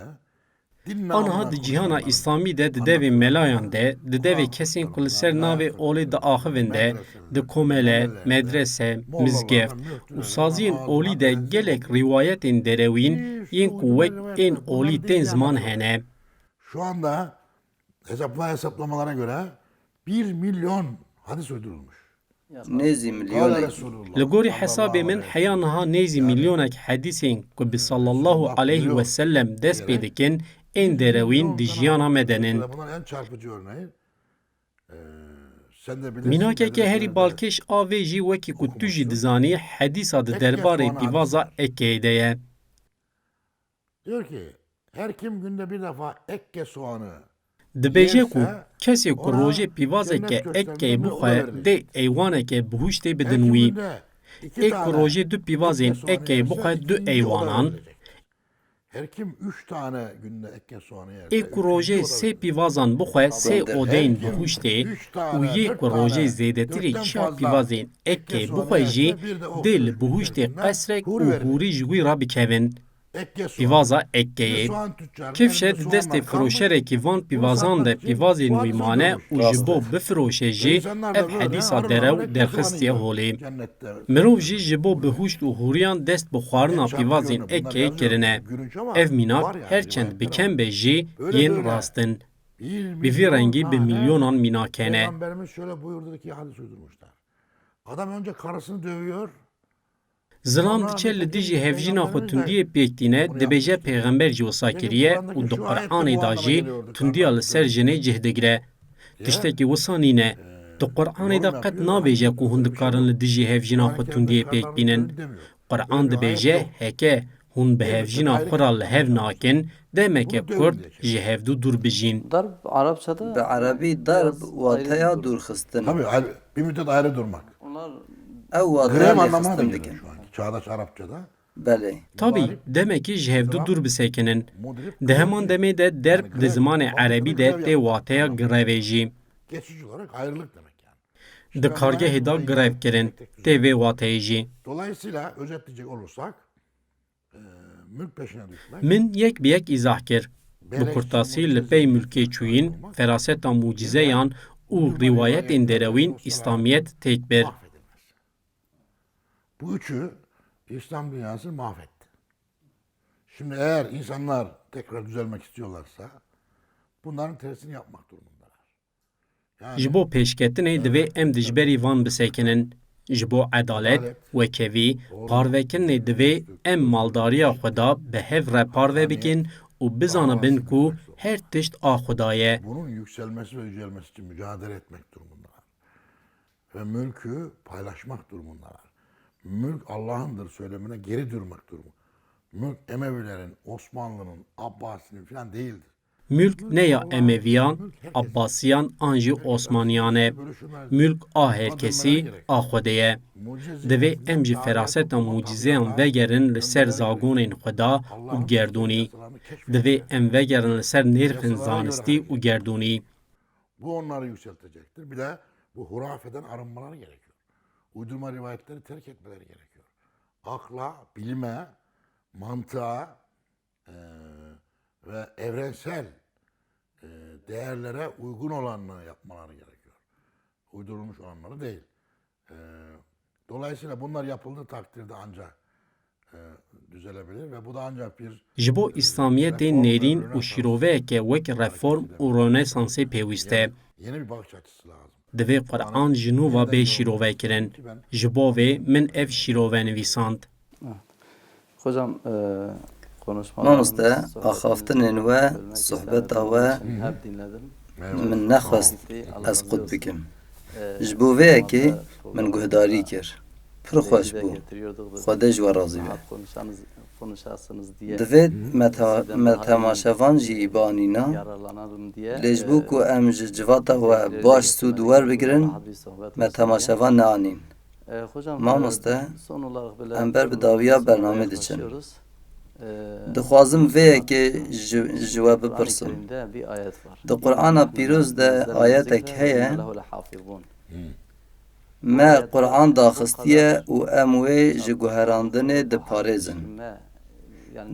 din Anha namına di cîhana konuşanların, İslamî de di devê melayan de, di devê kesên ku li ser navê olê diaxivin de, di komele, medrese, mizgeft û saziyên olî de gelek rîwayetên derewîn yên ku wek ên olî tên ziman hene. Şu anda hesaplamalara göre 1 milyon hadis uydurulmuş. Nêzî Kâle milyonê Resulullah. Li gorî hesabê min heya niha nêzî milyonek hedîsên ku bi sallallahu aleyhi ve sellem dest pê dikin, ên derewîn di jiyana me denin. Bunların en çarpıcı örneği sen de bilirsin. Mînakeke herî balkêş a vê jî wekî ku tu jî dizanî hedîsa di derbarê pîvaza Ekkeyê de ye. Diyor ki her kim günde bir defa ekke soğanı Dibêje ku kesê ku rojê pîvazeke Ekkeyê bixwe dê eywaneke bihuştê her bidin kim wî. günde iki Ê ku tane rojê du pîvazên ekke soğanı Ekkeyê yerse bixwe du ikinci eywanan. oda verilecek. Her kim 3 tane günde ekke soğanı yerse Ê ku rojê sê pîvazan bixwe sê odeyên bihuştê û yê ku rojê zêdetirê çar pîvazên Ekkeyê bixwe jî dê li bihuştê qesrek û hûrî ji wî re bikevin. ekke soğan. Pîvaza Ekkeyê. Soğan tüccarı Kevşe elinde di destê soğanlar kalmış. firoşerekî van pîvazan de pîvazên wî mane û ji bo bifiroşe jî İnsanlar da ev böyle hedîsa arılar, derew ekke derxistiye soğanı holê. yiyor cennette. Mirov jî ji bo bihuşt û hûriyan dest bi xwarina pîvazên Ekkeyê kirine. Ev mînak herçend bikem be jî yên rastin. Bi vî rengî bi milyonan mînakene. Peygamberimiz şöyle buyurdu ki hadis uydurmuşlar. Adam önce karısını dövüyor. Zilam diçe li dijî hevjîna xwe tundiyê pêktîne dibêje pêxember jî wisa kiriye û di Qur'anê da jî tundiya li ser jinê cih digire. Tiştekî wisa nîne. Di Qur'anê de qet nabêje ku hûn dikarin li dijî hevjîna xwe tundiyê pêk bînin. Qur'an dibêje heke hûn bi hevjîna xwe ra li hev nakin demeke Kurd ji hevdû dûr bijîn. Darb Arapçada bi Erebî derb wateya dûrxistin. Tabii bir müddet ayrı durmak. onlar Ew wateya Grem anlamına da lêxistin geliyor dikin. şu anki çağdaş Arapçada. Belê. Tabii demekî ji hevdû dûr bisekinin. Di heman demê de derb di zimanê Erebî de tê wateya girevê jî. Geçici olarak ayrılık demek yani. Di kargehê da girev kirin tê vê wateyê jî. Dolayısıyla özetleyecek olursak mülk peşine düşmek. Min yek bi yek îzah kir. Bi kurtasî li pey mülkê çûyîn, feraseta mucizeyan û rîwayetên derewîn İslamiyet têk bir. Mahvedilmez. Bu üçü İslam dünyasını mahvetti. Şimdi eğer insanlar tekrar düzelmek istiyorlarsa bunların tersini yapmak durumundalar. Yani Ji bo pêşketinê divê em dijberî van bisekinin. Ji bo edalet, wekevî, parvekirinê divê em maldariya xwe da bi hev re parve bikin û bizanibin ku her tişt a Xweda ye. bunun yükselmesi ve yücelmesi için mücadele etmek durumundalar. Ve mülkü paylaşmak durumundalar. Mülk Allah'ındır söylemine geri durmak durumu. Mülk Emevilerin, Osmanlı'nın, Abbasi'nin falan değildir. Mülk ne ya Emeviyan, Abbasiyan an jî Osmaniyan e. Mülk a herkesî a Xwedê ye. Divê em jî feraseta mucizeyan vegerin li ser zagonên Xweda û gerdûnî. Divê em vegerin li ser nêrxên zanistî û gerdûnî. Bu onları yükseltecektir. Bir de bu hurafeden arınmaları gerekiyor. Uydurma rivayetleri terk etmeleri gerekiyor. Akla, bilime, mantığa ve evrensel değerlere uygun olanları yapmaları gerekiyor. Uydurulmuş olanları değil. Dolayısıyla bunlar yapıldığı takdirde ancak düzelebilir ve bu da ancak bir Ji bo İslamiyetê nêrîn û şîroveyeke wek reform û Rönesansê pêwîst e. yeni bir bakış açısı lazım. Divê Qur'an ji nû ve bê şîrovekirin. Ji bo vê min ev şîrove nivîsand. Hocam Mamoste, axaftinên we, sohbeta we hep dinledim. min nexwest ez qut bikim. Ji bo vê yekê min guhdarî kir. Pir xweş bû. Xwedê ji we razî be. Konuşasınız diye Divê me temaşevan jî îbanîna, yararlanalım diye. lê ji bo ku em ji civata we baş sûd werbigirin, me temaşevan neanîn. Hocam Mamoste, son olarak böyle em ber bi dawiya bername diçin. başlıyoruz. Dixwazim vê yekê ji we bipirsim. Kerim'de bir ayet var. Di Qur'ana pîroz de ayetek heye, me Qur'an daxistiye û em wê ji guherandinê diparêzin.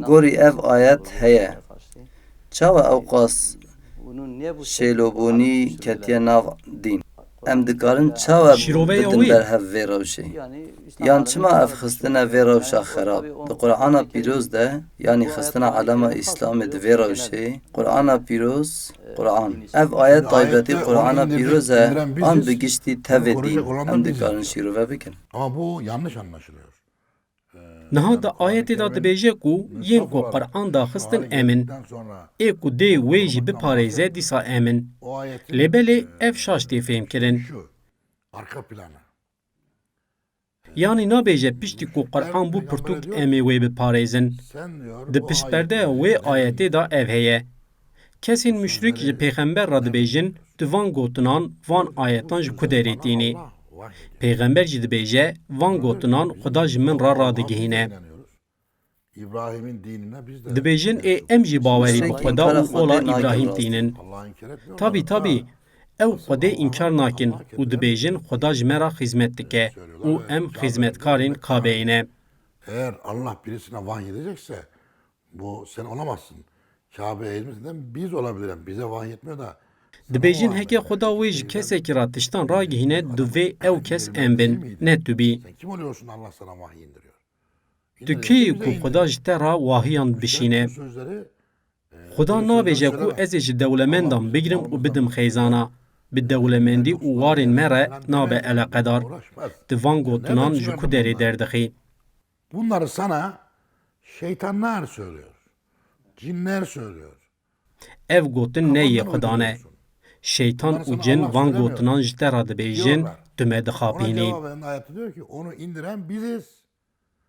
Gorî ev ayet heye. Çawa ew qas şêlobûnî ketiye nav dîn? Em dikarin çawa Şîroveya bidin wî? berhev vê rewşê? Yan çima ev xistina vê rewşa xerab? Di Qur'ana pîroz de, yanî xistina elema İslamê di vê rewşê, Qur'ana pîroz, Qur'an. Ev ayet taybetî Qur'ana pîroz e, an bi giştî tevê dîn. Em dikarin şîrove bikin. Ama bu yanlış anlaşılıyor. Niha da ayetê da dibêje ku yên ku Qur'an daxistin emin. Sonra Ê ku dê wê jî biparêze dîsa emin. o ayetin Lêbelê ev şaş tê fêm kirin. şu arka planı. Yanî nabêje piştî ku Qur'an bû pirtûk em ê wê biparêzin. Sen diyor Di bu piştperdeya wê ayetê da ev heye. Kesên müşrik ji pêxember re dibêjin, di van gotinan van ayetan ji ku derê tînî. Allah vahiy. Pêxember jî dibêje, van gotinan Xuda ji min re radigihîne. İbrahim'in dinine biz de Dibêjin ê em jî bawerî bi Xuda û ola İbrahîm tînin. Allah'ı inkar etmiyorlar. Tabii. Ew Xwedê inkar nakin û dibêjin Xuda ji me re xîzmet dike û em xîzmetkarên Kabeyê ne. Eğer Allah birisine vahiy edecekse bu sen olamazsın. Kabe'ye hizmetinden biz olabilirim. Bize vahiy etmiyor da. Dibêjin heke Xuda wê ji kesekî ra tiştan ragihîne divê ew kes em bin, ne tu bî. Sen kim oluyorsun Allah sana vahiy indiriyor? Tu kê ku Xuda ji te ra wahiyan bişîne. Bu sözleri Xuda nabêje ku ez ê ji dewlemendan bigirim û bidim xêzana. Bi dewlemendî û warên me re nabe eleqedar. uğraşmaz. Di van gotinan ji ku derê derdixî. Bunları sana şeytanlar söylüyor. Cinler söylüyor. Ev gotin ne yê Xuda ne. Şeytan û cin van gotinan ji te ra dibêjin, tu me Ona dixapînî. cevaben ayette diyor ki onu indiren biziz.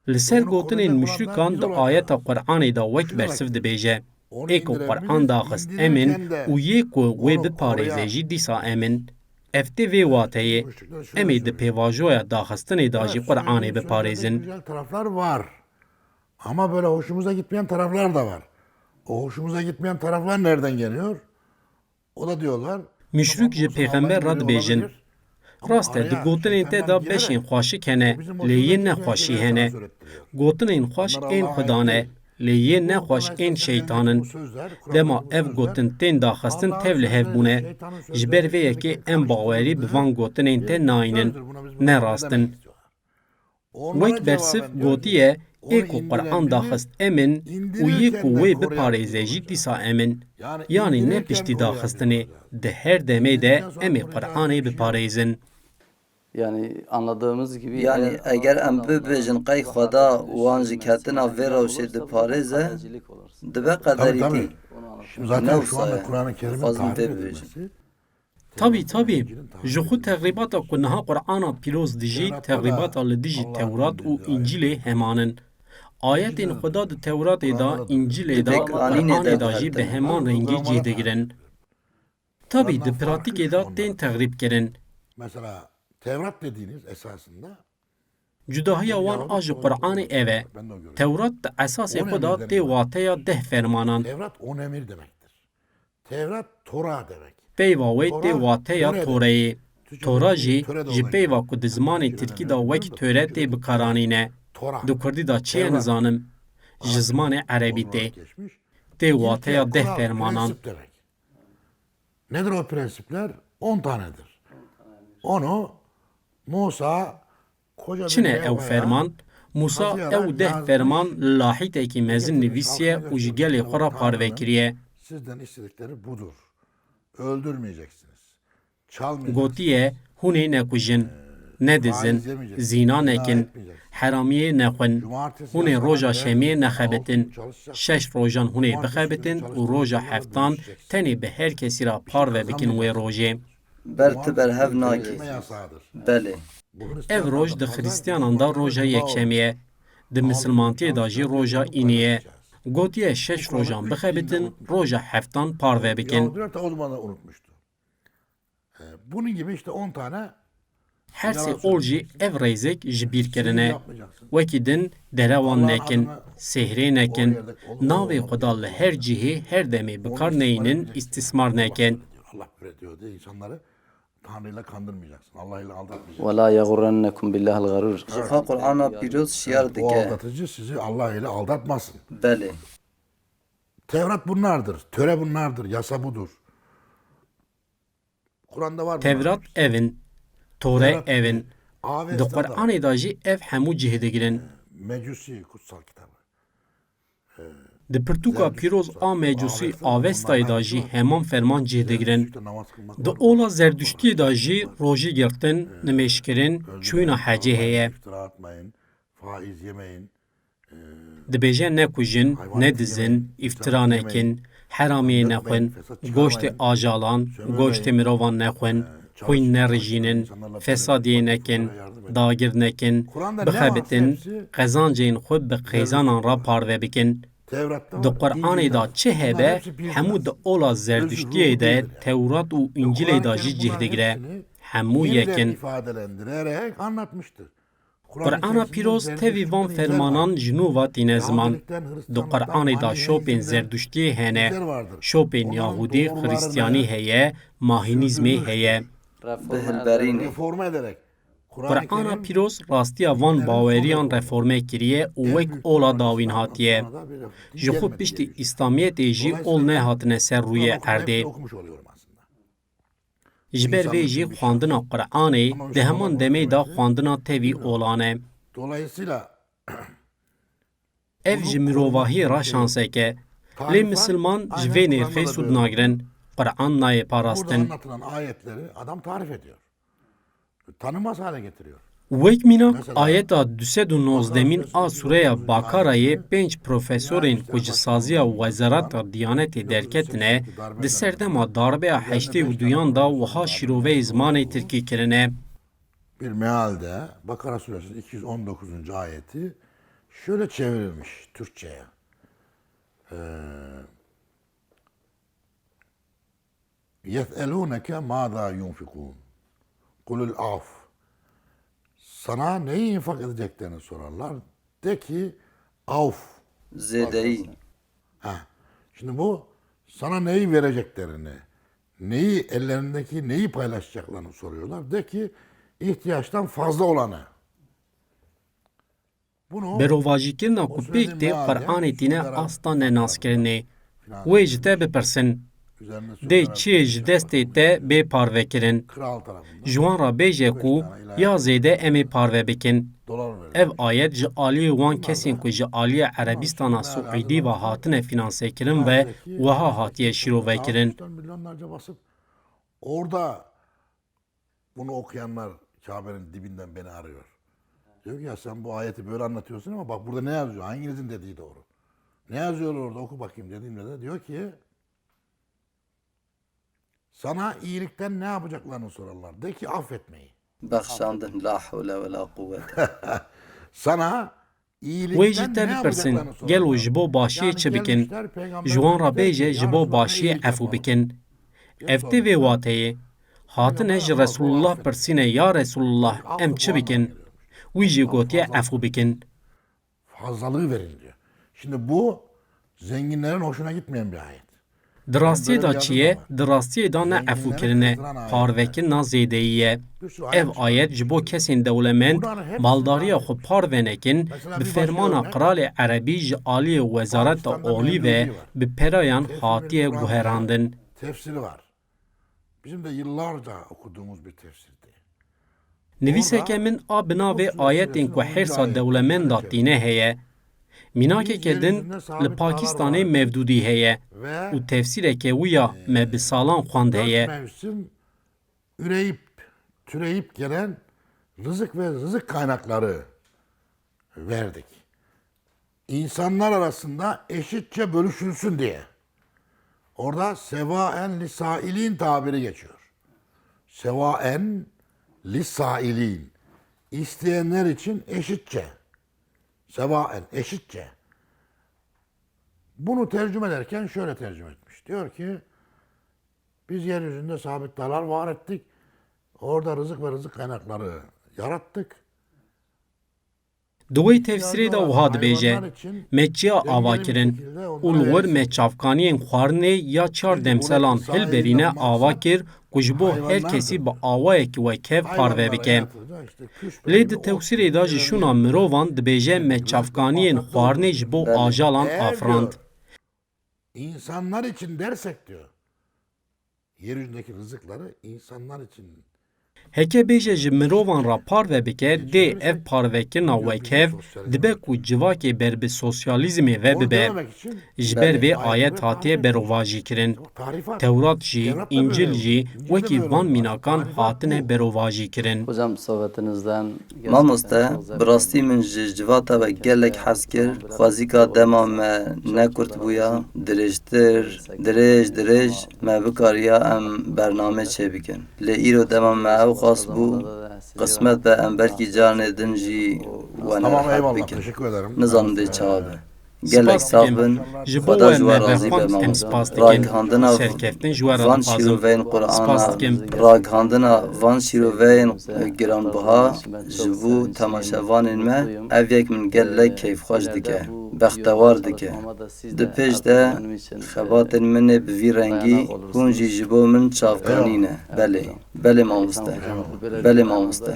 Li ser gotinên müşrikan di ayeta Qur'anê da wek bersiv dibêje. Ê ku Qur'an daxist emin û yê ku wê biparêze jî dîsa emin. Ev tê vê wateyê, em ê di pêvajoya daxistinê da jî Qur'anê biparêzin. Güzel taraflar var. Ama böyle hoşumuza gitmeyen taraflar da var. O hoşumuza gitmeyen taraflar nereden geliyor? O da diyorlar. Müşrik ji pêxember ra dibêjin. Rast e di gotinên te da beşên xweşik hene, lê yên nexweşî hene. Gotinên xweş ên Xuda ne, lê yên nexweş ên şeytanın. Dema ev gotin tên daxistin tev li hev bûne. Ji ber vê yekê em bawerî bi van gotinên te nayînin, ne rastin. Wek bersiv gotiye ê ku Qur'an daxist emin û yê ku wê biparêze jî dîsa emin. Yani ne piştî daxistinê, di her demê de em ê Qur'anê biparêzin. Yani anladığımız gibi Yani eğer em bibêjin qey Xweda wan ji ketina vê rewşê diparêze, gazetecilik olursun. dibe Tabii qederî tabii. tî. Şimdi zaten Ne şu anda olsa Kur'an-ı Kerim'in fazla tarif tebrik edilmesi. Tabii. Ji xwe teqrîbata ku niha Qur'ana pîroz dijî, teqrîbata li dijî Tewrat û İncilê hemanin. Ayetên Xuda di Tewratê da, İncilê da, Qur'anê da jî bi heman rengî cih digirin. Tabii di pratikê da tên teqrîb kirin. Mesela Tevrat dediğiniz esasında Cudahiya wan a ji Qur'anê ev e. ben de o görüyorum. Tewrat di esasê xwe da tê wateya 10 fermanan. Tevrat 10 emir demektir. Tevrat Tora demek. Peyva wê tê wateya Toreyê. Tora jî ji peyva ku di zimanê Tirkî da wek töre tê bikaranîne. Tora. Di Kurdî da çiye nizanim. Ji zimanê Erebî tê. Geçmiş. Tê wateya 10 fermanan. Prensip demek. Nedir o prensipler? 10 tanedir. Onu Musa koca Çine bir ew ferman, Musa ew deh ferman lahîtekî mezin nivîsiye û ji gelê xwe re parvekiriye. Sizden istedikleri budur. Öldürmeyeceksiniz. Çalmayacaksınız. Gotiye hûn ê nekujin, nedizin, zîna nekin, heramiyê nexwin, hûn ê roja şemiyê nexebitin, 6 rojan hûn ê bixebitin û roja heftan tenê bi her kesî ra parve bikin wê rojê. ber tu berhev nakî. Öldürme yasağıdır. Belê. Ev roj di Xristiyanan da roja yekşemiyê, di Misilmantiyê da jî roja îniyê. Gotiye 6 rojan bixebitin, roja heftan parve bikin. Yahudiler de o zaman da unutmuştu. Bunun gibi işte 10 tane Her sê ol jî ev rêzek ji bîr kirine. Wekî din derewan nekin, sehrê nekin, navê Xweda li her cihê her demê bikar neynin, istismar nekin. Allah böyle diyor diye insanları Tanrı'yla kandırmayacaksın. Allah ile aldatmayacaksın. ولا يغرنكم بالله الغرور. Ji xwe Qur'ana pîroz şiyar O dike. aldatıcı sizi Allah ile aldatmasın. Belê. Tevrat bunlardır. Töre bunlardır. Yasa budur. Kur'an'da var bunlar. Tevrat evin, Tore evin, di Avesta'da Qur'anê da jî ev hemû cihê digirin. Mecusi kutsal kitabı. Di pirtûka pîroz a mecusî Avestayê da jî heman ferman cihê digirin. İşte namaz kılmak Di var. ola Zerdüştiyê da jî rojî girtin, nimêşkirin, çûna hecê heye. İftira atmayın. Faiz yemeyin. Dibêje nekujin, nedizin, iftira nekin, heramiyê nexwin, goştê ajalan, goştê mirovan nexwin, xwîn nerijînin, fesadiyê nekin, dagir nekin, bixebitin, qezancên xwe bi qêzanan ra parve bikin. Tevrat'ta Di var. Qur'anê da çi hebe, Bunlar hepsi bir hemû di ola Zerdüştiyê de, Tewrat û İncilê da jî cih digire. Hemû yeniden yekin. ifadelendirerek anlatmıştır. Qur'ana pîroz tevî van fermanan ji nû va tîne ziman. Di Qur'anê da şopên Zerdüştiyê hene, şopên Yahudî, Xristiyanî heye, Mahînîzmê heye. Bi hilberînê. Reforme ederek. Kur'an-ı Qur'ana Kerim pîroz rastiya van baweriyan reformê kiriye û wek ola dawîn hatiye. Ji xwe piştî İslamiyetê jî ol nehatine ser rûyê erdê. okumuş oluyorum aslında. Ji ber vê jî xwandina Qur'anê di heman demê da xwandina tevî olan e. Dolayısıyla Ev ji mirovahiyê ra şansek e. Lê Misilman ji vê nêrxê sûd nagirin. Qur'an nayê burada parastin. anlatılan ayetleri adam tarif ediyor. Tanımaz hale getiriyor. Wek mînak ayeta 219 a Sureya Bakarayê 5 profesorên ku ji saziya Wezareta Diyanetê derketine, di serdema darbeya heştê û duyan da wiha şîroveyê zimanê tirkî kirine. Bir mealde Bakara suresi 219. ayeti şöyle çevrilmiş Türkçe'ye. يَسْأَلُونَكَ مَاذَا يُنْفِقُونَ قُلُ الْعَفْ Sana neyi infak edeceklerini sorarlar. De ki avf. Zêdeî. Şimdi bu sana neyi vereceklerini, neyi ellerindeki neyi paylaşacaklarını soruyorlar. De ki ihtiyaçtan fazla olanı. Bunu Berovajîkirina ku pêk tê Qur'anê tîne asta nenazkirinê. Wê ji te bipirsin. üzerine Dê sürülen çi ji destê te bê parvekirin. kral tarafından Ji wan ra bêje ku ya zêde em ê parve bikin. dolar veriyor. Ev ayet ji aliyê wan kesên ku ji aliyê Erebistana Suîdî ve hatine finansekirin ve wiha hatiye şîrovekirin. Üstten milyonlarca basıp orada bunu okuyanlar Kabe'nin dibinden beni arıyor. Diyor ki ya sen bu ayeti böyle anlatıyorsun ama bak burada ne yazıyor? Hanginizin dediği doğru? Ne yazıyor orada oku bakayım dediğimde de diyor ki sana iyilikten ne yapacaklarını sorarlar. De ki affetmeyi. Bexşandin. La havle ve la kuvvete. Sana Wê iyilikten jî ne te bipirsin, yapacaklarını gel û sorarlar. ji bo başiyê Yani çi bikin. gelmişler peygamber Ji wan ra Efendimiz'e, bêje ji "Ya bo Resulallah, ne başiyê iyilik ev û yapalım?" bikin. Ev tê vê wateyê. Hatine ji Resulullah pirsîne ya Resulullah em çi bikin? Wî jî gotiye ev û bikin. Fazlalığı verin diyor. Şimdi bu zenginlerin hoşuna gitmeyen bir ayet. Di rastiyê da çi ye, di rastiyê da ne ev û kirine, parvekirina zêdeyî ye. Ev ayet ji bo kesên dewlemend maldariya xwe par venekin, bi fermana Qiralê Erebî ji aliyê Wezareta Olî ve bi perayan hatiye guherandin. Tefsiri var. Bizim de yıllarca okuduğumuz bir tefsirdi. Nivîseke min a binavê ayetên ku hersa dewlemenda tîne heye, mînakeke din li Pakistanê mevdudî heye û tefsîreke wî ya me bi salan xwand heye. Mevsim üreyip, türeyip gelen rızık ve rızık kaynakları verdik. İnsanlar arasında eşitçe bölüşülsün diye. Orada sevaen lisailin tabiri geçiyor. Sevaen lisailin. İsteyenler için eşitçe. Sevaen, eşitçe. Bunu tercüme ederken şöyle tercüme etmiş. Diyor ki, biz yeryüzünde sabit dağlar var ettik. Orada rızık ve rızık kaynakları yarattık. Duwê tefsirê de wiha dibêje, me çiya ava kirin û li wir me çavkaniyên xwarinê ya çar demselan hilberîne ava kir ku ji bo her kesî bi awayekî wekev parve bike. Lê di tewsîrê de ji şûna mirovan dibêje me çavkaniyên xwarinê ji bo ajalan afirand. İnsanlar için dersek diyor. Yeryüzündeki rızıkları insanlar için. Heke bêje ji mirovan ra parve bike, dê ev parvekirina wekev dibe ku civakê ber bi sosyalîzmê ve bibe. Ji ber vê ayet hatiye berovajî kirin. Tewrat jî, İncil jî wekî van mînakan hatine berovajî kirin. Hocam sohbetinizden Mamoste, bi rastî min ji civata ve gelek hez kir, xwazîka dema me nekurt bûya, dirêj me bikariya em bername çêbikin. Lê îro dema me ew xas bû, qismet be em belkî canê din jî we Tamam nerhet eyvallah. bikin. Teşekkür ederim. Nizanim dê çawa be. Gelek Spas sax dikim. bin, Ji bo Xweda we ji me we razî be vexwand em mamoste. spas dikin. Ragihandina Serkeftin ji we re van dixwazim. şîroveyên Spas Qur'ana, dikim. ragihandina van şîroveyên giranbiha ji bo temaşevanên me ev yek min gelek keyfxweş dike, bextewar dike. Di pêş de xebatên min ê bi vî rengî hûn jî ji bo min çavkanî ne. Belê mamoste. Belê mamoste.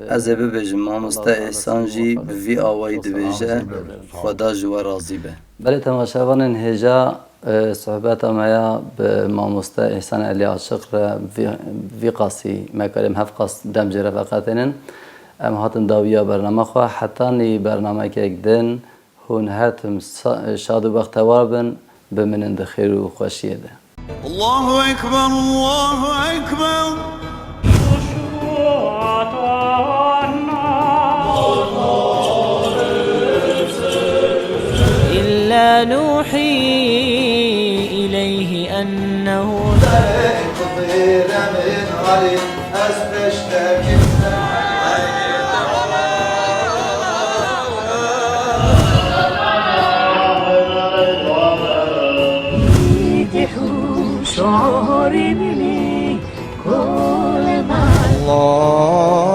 Ez ê bibêjim mamoste Ehsan jî bi vî awayî dibêje, Xweda ji we razî be. Belê temaşevanên hêja sohbeta me ya bi mamoste Ehsan Elî Aşiq re vî qasî me kerem hev qas dem jê refeqetênin em hatin dawiya bername xwe hetanî bernamekek din hûn her tim şad û bextewar bin biminin di xêr û xweşiyê de. Allahu Ekber, Allahu Ekber. إلا نوحي إليه أنه شعوري مني كل ما الله